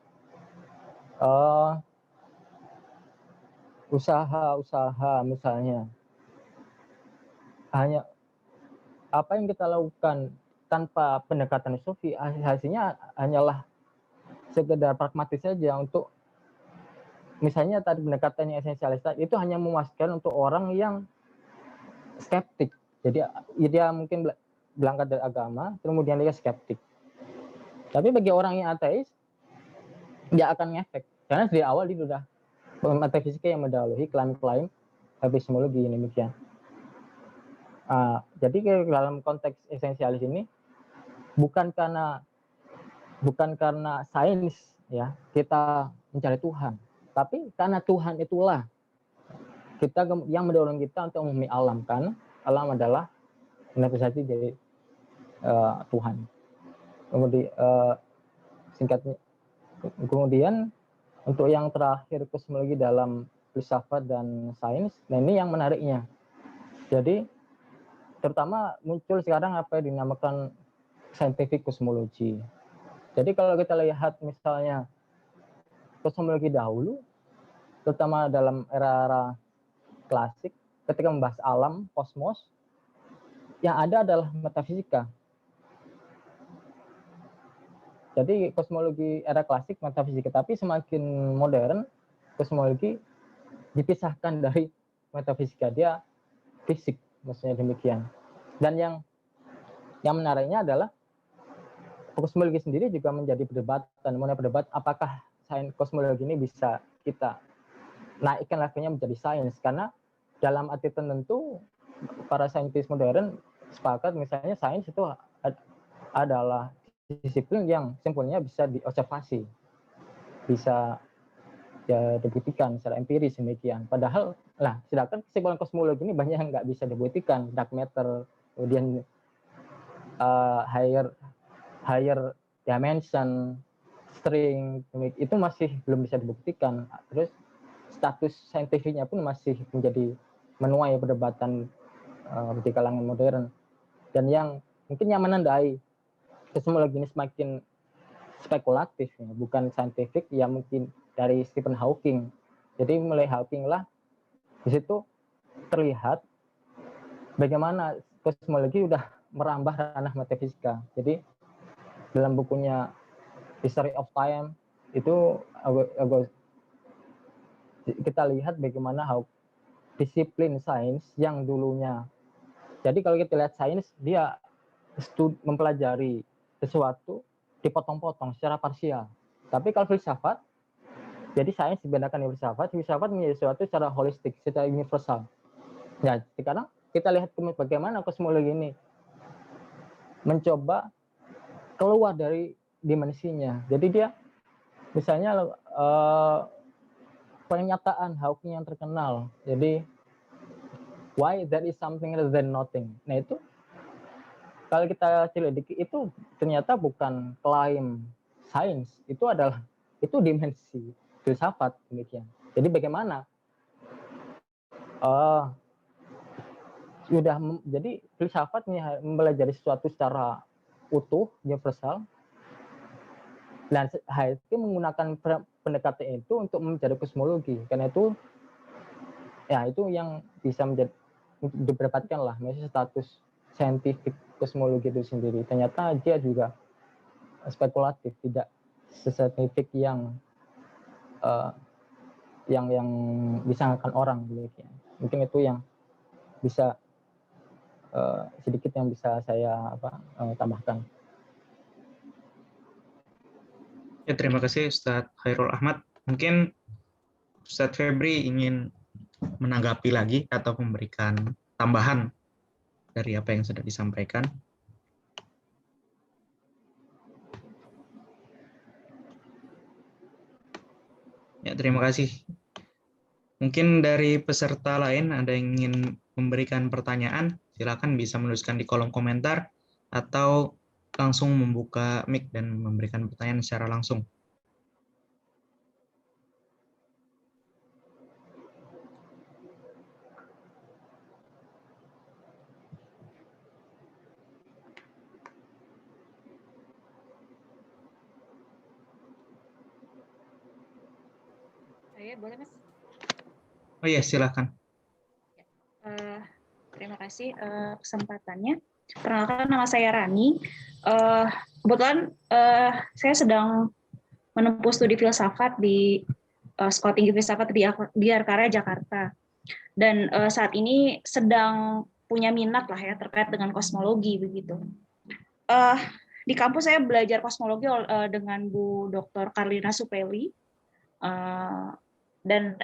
usaha-usaha misalnya hanya apa yang kita lakukan tanpa pendekatan sufi, hasilnya hanyalah sekedar pragmatis saja untuk misalnya tadi pendekatannya esensialis itu hanya memuaskan untuk orang yang skeptik. Jadi dia mungkin berangkat dari agama, kemudian dia skeptik. Tapi bagi orang yang ateis, dia akan ngefek. Karena dari awal dia sudah metafisika yang mendahului klaim-klaim epistemologi ini demikian. Jadi dalam konteks esensialis ini bukan karena sains ya kita mencari Tuhan, tapi karena Tuhan itulah kita yang mendorong kita untuk memahami alam, kan alam adalah manifestasi dari Tuhan. Kemudian singkatnya, kemudian untuk yang terakhir kosmologi dalam filsafat dan sains, nah ini yang menariknya. Jadi terutama muncul sekarang apa yang dinamakan scientific cosmology. Jadi kalau kita lihat misalnya kosmologi dahulu, terutama dalam era-era klasik, ketika membahas alam, kosmos, yang ada adalah metafisika. Jadi kosmologi era klasik metafisika, tapi semakin modern kosmologi dipisahkan dari metafisika, dia fisik, maksudnya demikian. Dan yang menariknya adalah kosmologi sendiri juga menjadi perdebatan, mengenai perdebat apakah sains kosmologi ini bisa kita naikkan levelnya menjadi sains, karena dalam arti tertentu para saintis modern sepakat misalnya sains itu adalah disiplin yang simpulnya bisa diobservasi, bisa ya dibuktikan secara empiris demikian. Padahal sedangkan kesimpulan kosmologi ini banyak yang nggak bisa dibuktikan, dark matter, kemudian higher dimension, string, itu masih belum bisa dibuktikan. Terus status saintifiknya pun masih menjadi menuai perdebatan di kalangan modern. Dan yang mungkin yang menandai kosmologi ini semakin spekulatif, ya, bukan saintifik, ya mungkin dari Stephen Hawking. Jadi mulai Hawking lah, di situ terlihat bagaimana kosmologi sudah merambah ranah metafisika. Jadi dalam bukunya History of Time itu kita lihat bagaimana disiplin sains yang dulunya. Jadi kalau kita lihat sains, dia mempelajari sesuatu dipotong-potong secara parsial. Tapi kalau filsafat, jadi sains dibedakan dari filsafat menjadi sesuatu secara holistik, secara universal. Nah, sekarang kita lihat bagaimana kosmologi ini mencoba keluar dari dimensinya. Jadi dia misalnya pernyataan Hawking yang terkenal. Jadi why that is something other than nothing. Nah itu kalau kita selidiki itu ternyata bukan klaim sains, itu dimensi filsafat demikian. Jadi bagaimana jadi filsafat mempelajari sesuatu secara utuh, universal, dan Hawking menggunakan pendekatan itu untuk mencari kosmologi. Karena itu ya itu yang bisa didapatkan lah status saintifik kosmologi itu sendiri. Ternyata dia juga spekulatif, tidak sesaintifik yang disangkakan orang demikian. Mungkin itu yang bisa sedikit yang bisa saya tambahkan. Ya, terima kasih Ustadz Khairul Ahmad. Mungkin Ustadz Febri ingin menanggapi lagi atau memberikan tambahan dari apa yang sudah disampaikan. Ya, terima kasih. Mungkin dari peserta lain ada yang ingin memberikan pertanyaan, silakan bisa menuliskan di kolom komentar atau langsung membuka mic dan memberikan pertanyaan secara langsung. Saya boleh, Mas? Oh iya, silakan. Terima kasih kesempatannya. Perkenalkan, nama saya Rani. Kebetulan saya sedang menempuh studi filsafat di Sekolah Tinggi Filsafat di Arkarya, Jakarta. Dan saat ini sedang punya minat lah ya terkait dengan kosmologi begitu. Di kampus saya belajar kosmologi dengan Bu Dr. Karlina Supeli. Dan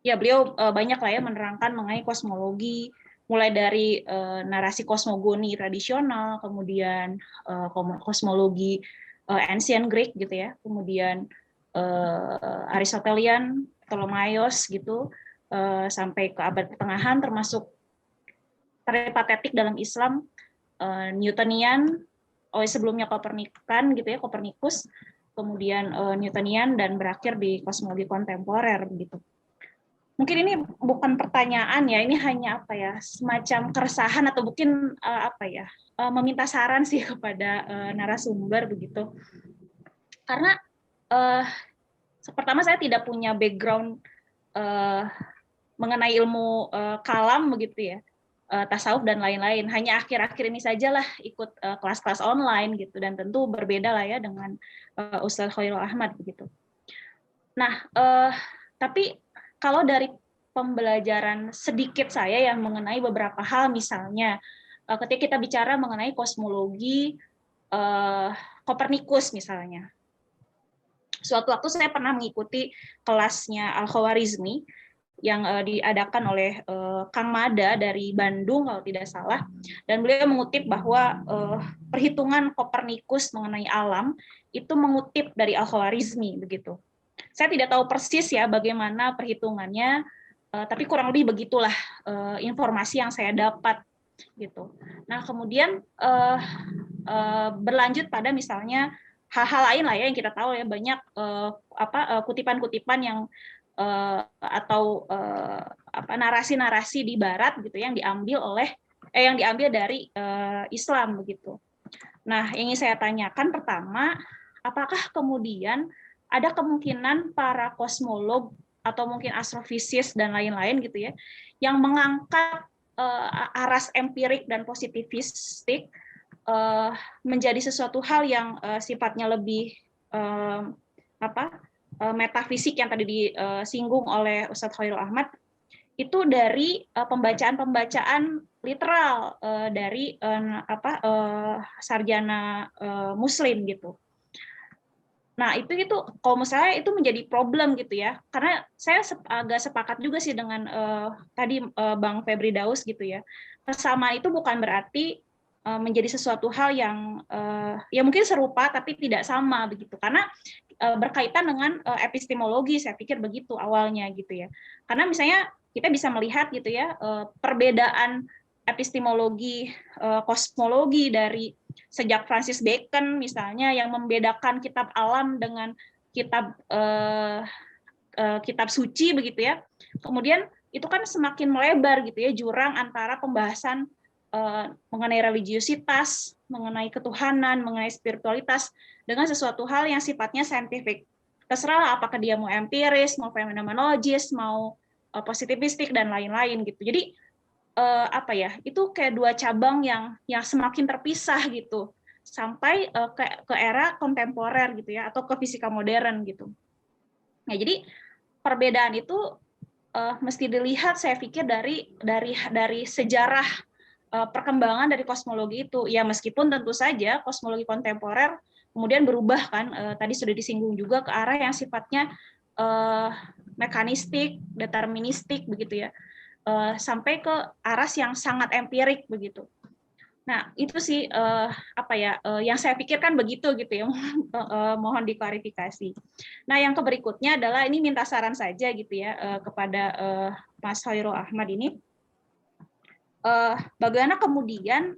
ya beliau banyak lah ya menerangkan mengenai kosmologi, mulai dari narasi kosmogoni tradisional, kemudian kosmologi ancient Greek gitu ya, kemudian Aristotelian, Ptolemaios gitu, sampai ke abad pertengahan, termasuk peripatetik dalam Islam, Newtonian, sebelumnya Kopernikan gitu ya, Kopernikus, kemudian Newtonian, dan berakhir di kosmologi kontemporer begitu. Mungkin ini bukan pertanyaan ya, ini hanya apa ya, semacam keresahan atau mungkin meminta saran sih kepada narasumber begitu. Karena pertama saya tidak punya background mengenai ilmu kalam begitu ya, tasawuf dan lain-lain. Hanya akhir-akhir ini sajalah ikut kelas-kelas online gitu, dan tentu berbeda lah ya dengan Ustadz Khairul Ahmad begitu. Nah, tapi kalau dari pembelajaran sedikit saya yang mengenai beberapa hal, misalnya ketika kita bicara mengenai kosmologi Kopernikus misalnya. Suatu waktu saya pernah mengikuti kelasnya Al-Khawarizmi yang diadakan oleh Kang Mada dari Bandung kalau tidak salah, dan beliau mengutip bahwa perhitungan Kopernikus mengenai alam itu mengutip dari Al-Khawarizmi begitu. Saya tidak tahu persis ya bagaimana perhitungannya, tapi kurang lebih begitulah informasi yang saya dapat gitu. Nah kemudian berlanjut pada misalnya hal-hal lain lah ya yang kita tahu ya, banyak kutipan-kutipan yang atau narasi-narasi di Barat gitu yang diambil dari Islam begitu. Nah yang ingin saya tanyakan pertama, apakah kemudian ada kemungkinan para kosmolog atau mungkin astrofisis dan lain-lain gitu ya, yang mengangkat aras empirik dan positivistik menjadi sesuatu hal yang sifatnya lebih metafisik yang tadi disinggung oleh Ustadz Khairul Ahmad, itu dari pembacaan-pembacaan literal dari sarjana Muslim gitu. Nah itu kalau menurut saya itu menjadi problem gitu ya, karena saya agak sepakat juga sih dengan tadi Bang Febri Daus gitu ya, kesamaan itu bukan berarti menjadi sesuatu hal yang ya mungkin serupa tapi tidak sama begitu, karena berkaitan dengan epistemologi, saya pikir begitu awalnya gitu ya. Karena misalnya kita bisa melihat gitu ya, perbedaan epistemologi, kosmologi dari sejak Francis Bacon misalnya yang membedakan kitab alam dengan kitab kitab suci begitu ya. Kemudian itu kan semakin melebar gitu ya jurang antara pembahasan mengenai religiusitas, mengenai ketuhanan, mengenai spiritualitas dengan sesuatu hal yang sifatnya saintifik. Terserah apakah dia mau empiris, mau fenomenologis, mau positivistik dan lain-lain gitu. Jadi apa ya? Itu kayak dua cabang yang semakin terpisah gitu sampai ke era kontemporer gitu ya atau ke fisika modern gitu. Nah, jadi perbedaan itu mesti dilihat saya pikir dari sejarah perkembangan dari kosmologi itu. Ya meskipun tentu saja kosmologi kontemporer kemudian berubah kan, tadi sudah disinggung juga ke arah yang sifatnya mekanistik, deterministik begitu ya, sampai ke arah yang sangat empirik begitu. Nah itu sih yang saya pikirkan begitu gitu ya. Mohon diklarifikasi. Nah yang berikutnya adalah ini minta saran saja gitu ya kepada Mas Khairul Ahmad ini. Bagaimana kemudian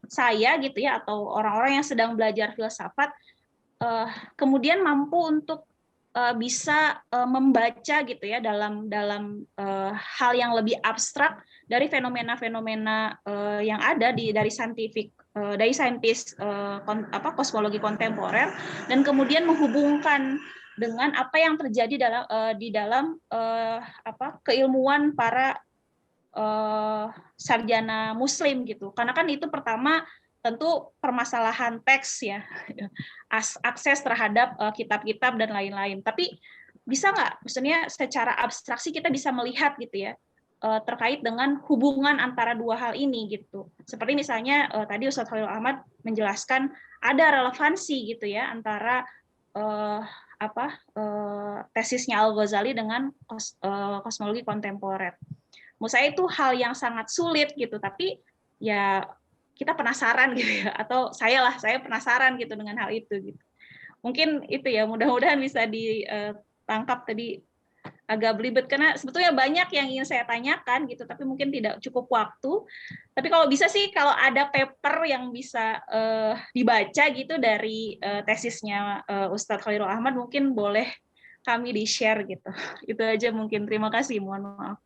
saya gitu ya atau orang-orang yang sedang belajar filsafat kemudian mampu untuk bisa membaca gitu ya dalam hal yang lebih abstrak dari fenomena-fenomena yang ada dari saintis kosmologi kontemporer dan kemudian menghubungkan dengan apa yang terjadi di dalam keilmuan para sarjana muslim gitu. Karena kan itu pertama tentu permasalahan teks ya, akses terhadap kitab-kitab dan lain-lain. Tapi bisa nggak, maksudnya secara abstraksi kita bisa melihat gitu ya, terkait dengan hubungan antara dua hal ini gitu. Seperti misalnya tadi Ustadz Khalil Ahmad menjelaskan ada relevansi gitu ya antara tesisnya Al-Ghazali dengan kosmologi kontemporer. Menurut saya itu hal yang sangat sulit gitu, tapi ya kita penasaran gitu ya, atau saya penasaran gitu dengan hal itu gitu. Mungkin itu ya, mudah-mudahan bisa ditangkap tadi agak belibet karena sebetulnya banyak yang ingin saya tanyakan gitu, tapi mungkin tidak cukup waktu. Tapi kalau bisa sih kalau ada paper yang bisa dibaca gitu dari tesisnya Ustadz Khairul Ahmad mungkin boleh kami di-share gitu. Itu aja mungkin. Terima kasih, mohon maaf.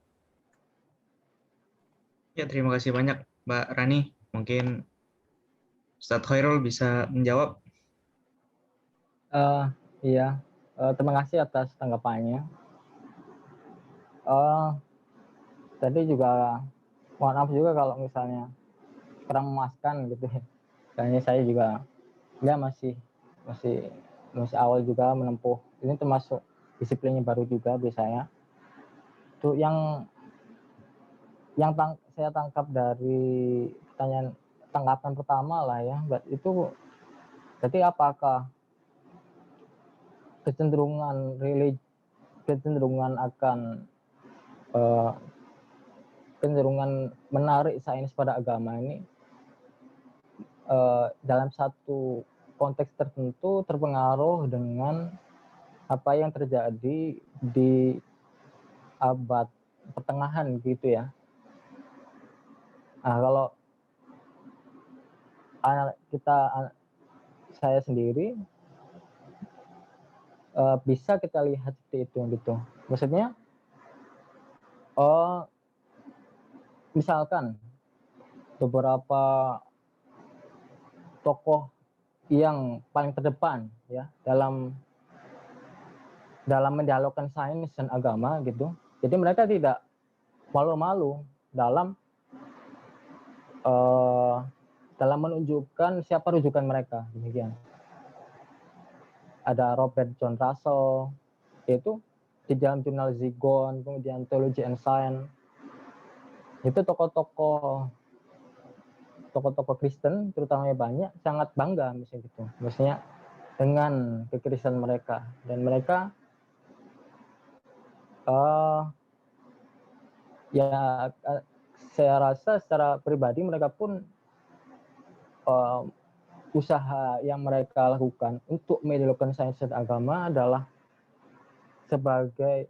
Ya, terima kasih banyak Mbak Rani. Mungkin Ustadz Khairul bisa menjawab. Iya, terima kasih atas tanggapannya. Tadi juga mohon maaf juga kalau misalnya kurang memuaskan gitu. Kayaknya saya juga masih awal juga menempuh. Ini termasuk disiplinnya baru juga biasanya. Itu yang saya tangkap dari tanggapan pertama lah ya, itu jadi apakah kecenderungan akan kecenderungan menarik sains pada agama ini dalam satu konteks tertentu terpengaruh dengan apa yang terjadi di abad pertengahan gitu ya. Nah, kalau saya sendiri bisa kita lihat seperti itu gitu. Maksudnya misalkan beberapa tokoh yang paling terdepan ya dalam mendialogkan sains dan agama gitu. Jadi mereka tidak malu-malu dalam menunjukkan siapa rujukan mereka, demikian. Ada Robert John Russell, itu di dalam jurnal Zygon, kemudian Theology and Science, itu tokoh-tokoh Kristen, terutama banyak, sangat bangga misalnya gitu, maksudnya dengan kekristenan mereka, dan mereka saya rasa secara pribadi mereka pun usaha yang mereka lakukan untuk mendialogkan sains dan agama adalah sebagai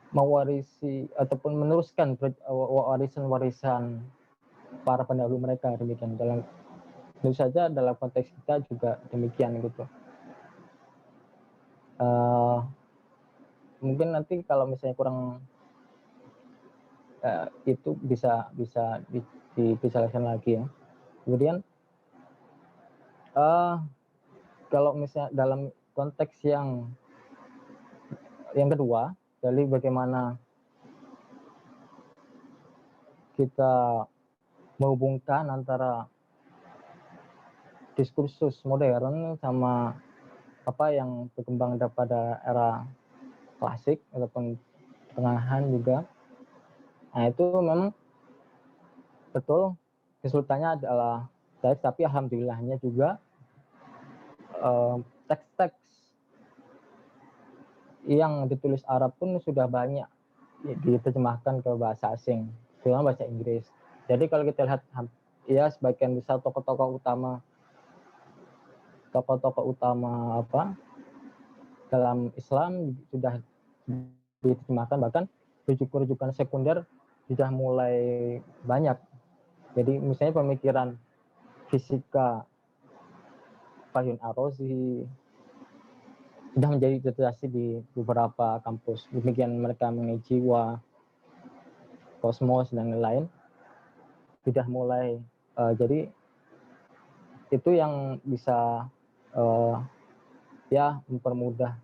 mewarisi ataupun meneruskan warisan-warisan para pendahulu mereka, demikian. Tentu saja dalam konteks kita juga demikian gitu. Mungkin nanti kalau misalnya kurang itu bisa dijelaskan lagi ya. Kemudian kalau misalnya dalam konteks yang kedua, dari bagaimana kita menghubungkan antara diskursus modern sama apa yang berkembang pada era klasik ataupun pertengahan juga. Nah itu memang betul kesulitannya adalah teks, tapi alhamdulillahnya juga teks-teks yang ditulis Arab pun sudah banyak diterjemahkan ke bahasa asing, terutama bahasa Inggris. Jadi kalau kita lihat ya sebagian besar tokoh-tokoh utama apa dalam Islam sudah diterjemahkan, bahkan rujukan sekunder sudah mulai banyak. Jadi misalnya pemikiran fisika Fahyun Ar-Razi sudah menjadi literasi di beberapa kampus. Demikian mereka mengenai jiwa, kosmos dan lain-lain sudah mulai. Jadi itu yang bisa ya mempermudah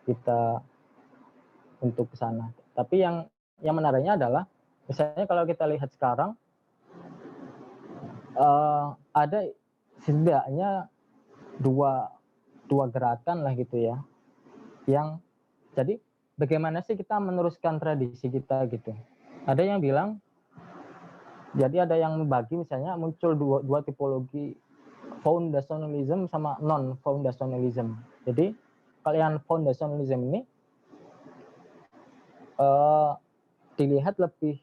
kita untuk ke sana. Tapi yang menariknya adalah misalnya kalau kita lihat sekarang ada setidaknya dua gerakan lah gitu ya, yang jadi bagaimana sih kita meneruskan tradisi kita gitu. Ada yang bilang, jadi ada yang membagi misalnya muncul dua tipologi, foundationalism sama non foundationalism. Jadi kalian foundationalism ini dilihat lebih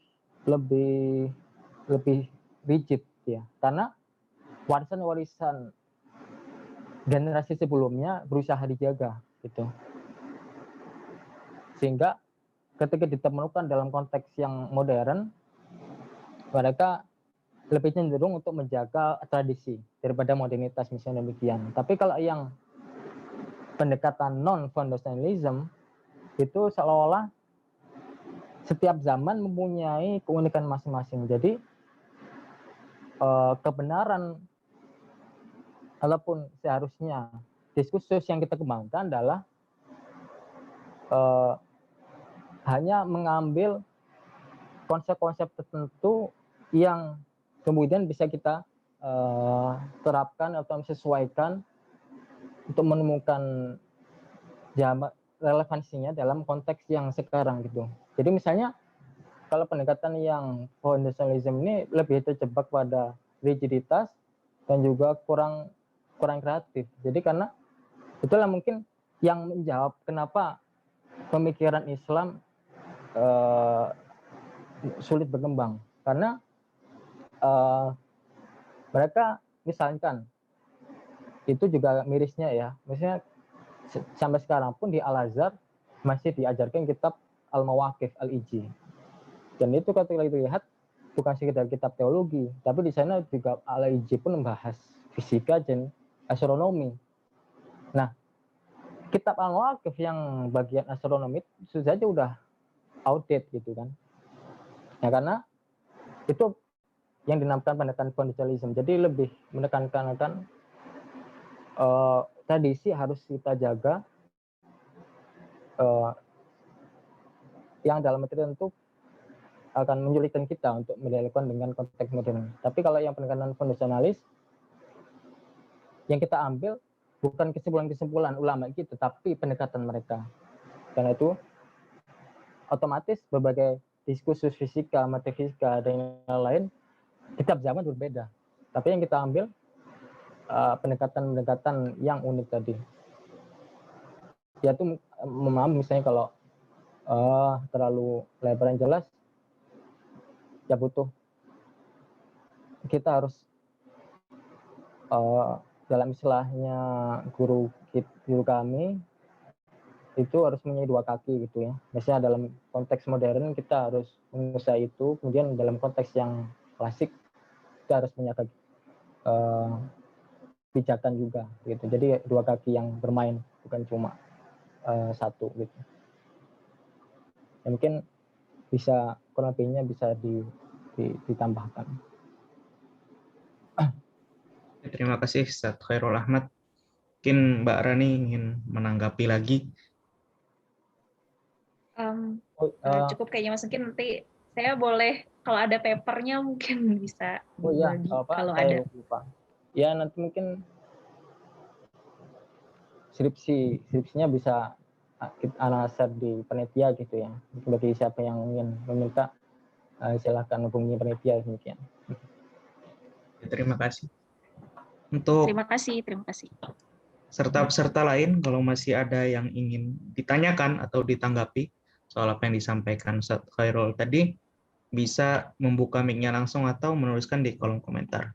rigid ya, karena warisan generasi sebelumnya berusaha dijaga gitu, sehingga ketika ditemukan dalam konteks yang modern mereka lebih cenderung untuk menjaga tradisi daripada modernitas misalnya demikian. Tapi kalau yang pendekatan non foundationalism itu seolah-olah setiap zaman mempunyai keunikan masing-masing. Jadi kebenaran walaupun seharusnya diskursus yang kita kembangkan adalah hanya mengambil konsep-konsep tertentu yang kemudian bisa kita terapkan atau sesuaikan untuk menemukan relevansinya dalam konteks yang sekarang gitu. Jadi misalnya kalau pendekatan yang foundationalism ini lebih terjebak pada rigiditas dan juga kurang kreatif. Jadi karena itulah mungkin yang menjawab kenapa pemikiran Islam sulit berkembang, karena mereka misalkan itu juga mirisnya ya, misalnya sampai sekarang pun di Al-Azhar masih diajarkan kitab Al-Mawaqif Al-Iji, dan itu kalau kita lihat bukan sekedar kitab teologi, tapi di sana juga Al-Iji pun membahas fisika dan astronomi. Nah, kitab Al-Mawaqif yang bagian astronomi itu saja udah outdated gitu kan. Ya karena itu yang dinamakan pendekatan foundationalism. Jadi lebih menekankan tradisi harus kita jaga, yang dalam arti tentu akan menyulitkan kita untuk mendialogkan dengan konteks modern. Tapi kalau yang pendekatan foundationalis, yang kita ambil bukan kesimpulan-kesimpulan ulama kita, tapi pendekatan mereka. Karena itu otomatis berbagai diskursus fisika, metafisika, dan lain-lain setiap zaman berbeda. Tapi yang kita ambil pendekatan-pendekatan yang unik tadi. Yaitu memahami misalnya kalau terlalu lebar yang jelas, ya butuh kita harus dalam istilahnya guru kami itu harus punya dua kaki gitu ya. Biasanya dalam konteks modern kita harus menguasai itu, kemudian dalam konteks yang klasik kita harus punya kaki pijakan juga gitu. Jadi dua kaki yang bermain, bukan cuma satu gitu. Ya, mungkin bisa kurang lebihnya bisa ditambahkan. Terima kasih Ustaz Khairul Ahmad. Mungkin Mbak Rani ingin menanggapi lagi. Cukup kayaknya Mas, mungkin nanti saya boleh kalau ada papernya mungkin bisa berbagi kalau ada. Lupa. Ya nanti mungkin skripsinya bisa anak share di panitia gitu ya. Bagi siapa yang ingin meminta silakan hubungi panitia demikian. Terima kasih. Untuk Terima kasih. serta-peserta lain, kalau masih ada yang ingin ditanyakan atau ditanggapi soal apa yang disampaikan Ustaz Khairul tadi, bisa membuka mic-nya langsung atau menuliskan di kolom komentar.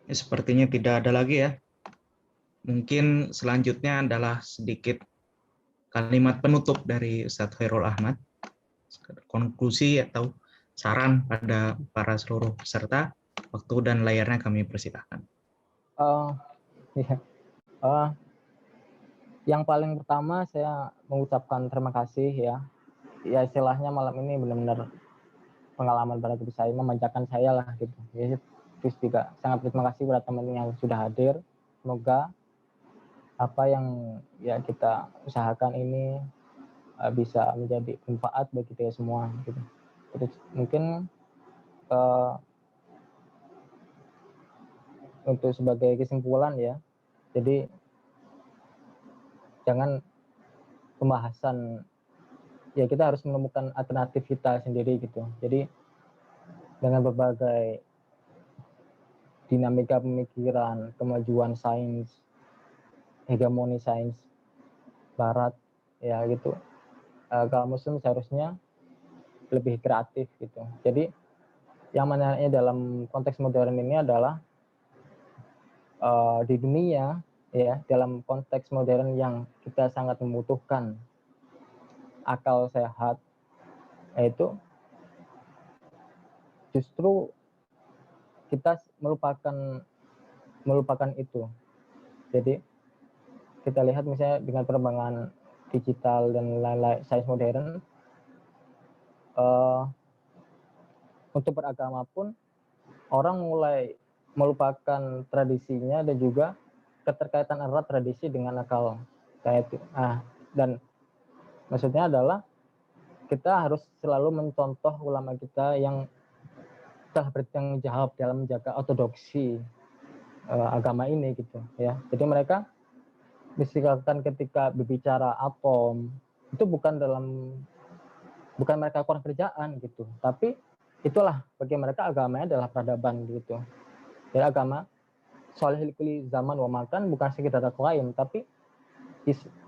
Sepertinya tidak ada lagi ya. Mungkin selanjutnya adalah sedikit kalimat penutup dari Ustadz Khairul Ahmad. Konklusi atau saran pada para seluruh peserta. Waktu dan layarnya kami persilahkan. Yang paling pertama saya mengucapkan terima kasih ya. Ya istilahnya malam ini benar-benar pengalaman berarti saya memanjakan saya lah gitu. Ya, terus juga sangat berterima kasih kepada teman yang sudah hadir. Semoga apa yang ya kita usahakan ini bisa menjadi manfaat bagi kita semua gitu. Terus mungkin untuk sebagai kesimpulan ya, jadi jangan pembahasan ya, kita harus menemukan alternatif kita sendiri gitu. Jadi dengan berbagai dinamika pemikiran, kemajuan sains, hegemoni sains barat ya gitu, kaum muslim seharusnya lebih kreatif gitu. Jadi yang menariknya dalam konteks modern ini adalah di dunia ya, dalam konteks modern yang kita sangat membutuhkan akal sehat, yaitu justru kita melupakan itu. Jadi kita lihat misalnya dengan perkembangan digital dan lain-lain sains modern, untuk beragama pun orang mulai melupakan tradisinya dan juga keterkaitan erat tradisi dengan akal kayak itu. Dan maksudnya adalah kita harus selalu mencontoh ulama kita yang telah bertanggung jawab dalam menjaga ortodoksi agama ini gitu ya. Jadi mereka misalkan ketika berbicara atom itu bukan mereka kurang kerjaan gitu, tapi itulah bagi mereka agamanya adalah peradaban gitu. Jadi agama sholihil kulli zaman wa makan bukan sekedar lain, tapi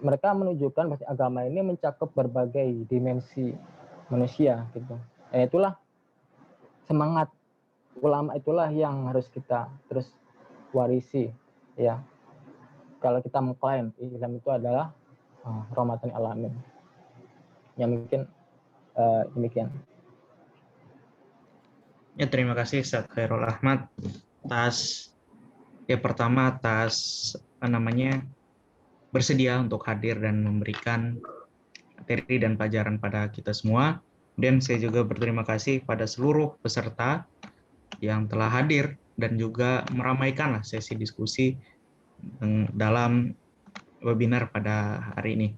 mereka menunjukkan bahwa agama ini mencakup berbagai dimensi manusia gitu. Itulah semangat ulama, itulah yang harus kita terus warisi ya. Kalau kita mengklaim Islam itu adalah rahmatan alamin. Ya mungkin demikian. Ya, terima kasih Ustadz Khairul Ahmad atas bersedia untuk hadir dan memberikan materi dan pelajaran pada kita semua. Dan saya juga berterima kasih pada seluruh peserta yang telah hadir dan juga meramaikan sesi diskusi dalam webinar pada hari ini.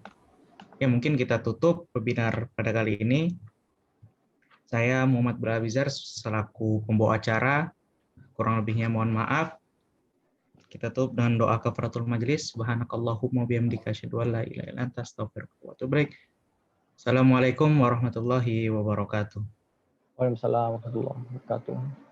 Ya, mungkin kita tutup webinar pada kali ini. Saya Muhammad Brahbizar selaku pembawa acara, kurang lebihnya mohon maaf. Kita tutup dengan doa kafaratul majelis. Subhanakallahumma bihamdika asyhadu an la ilaha illa anta astaghfiruka wa atubu ilaik. Assalamualaikum warahmatullahi wabarakatuh. Waalaikumsalam warahmatullahi wabarakatuh.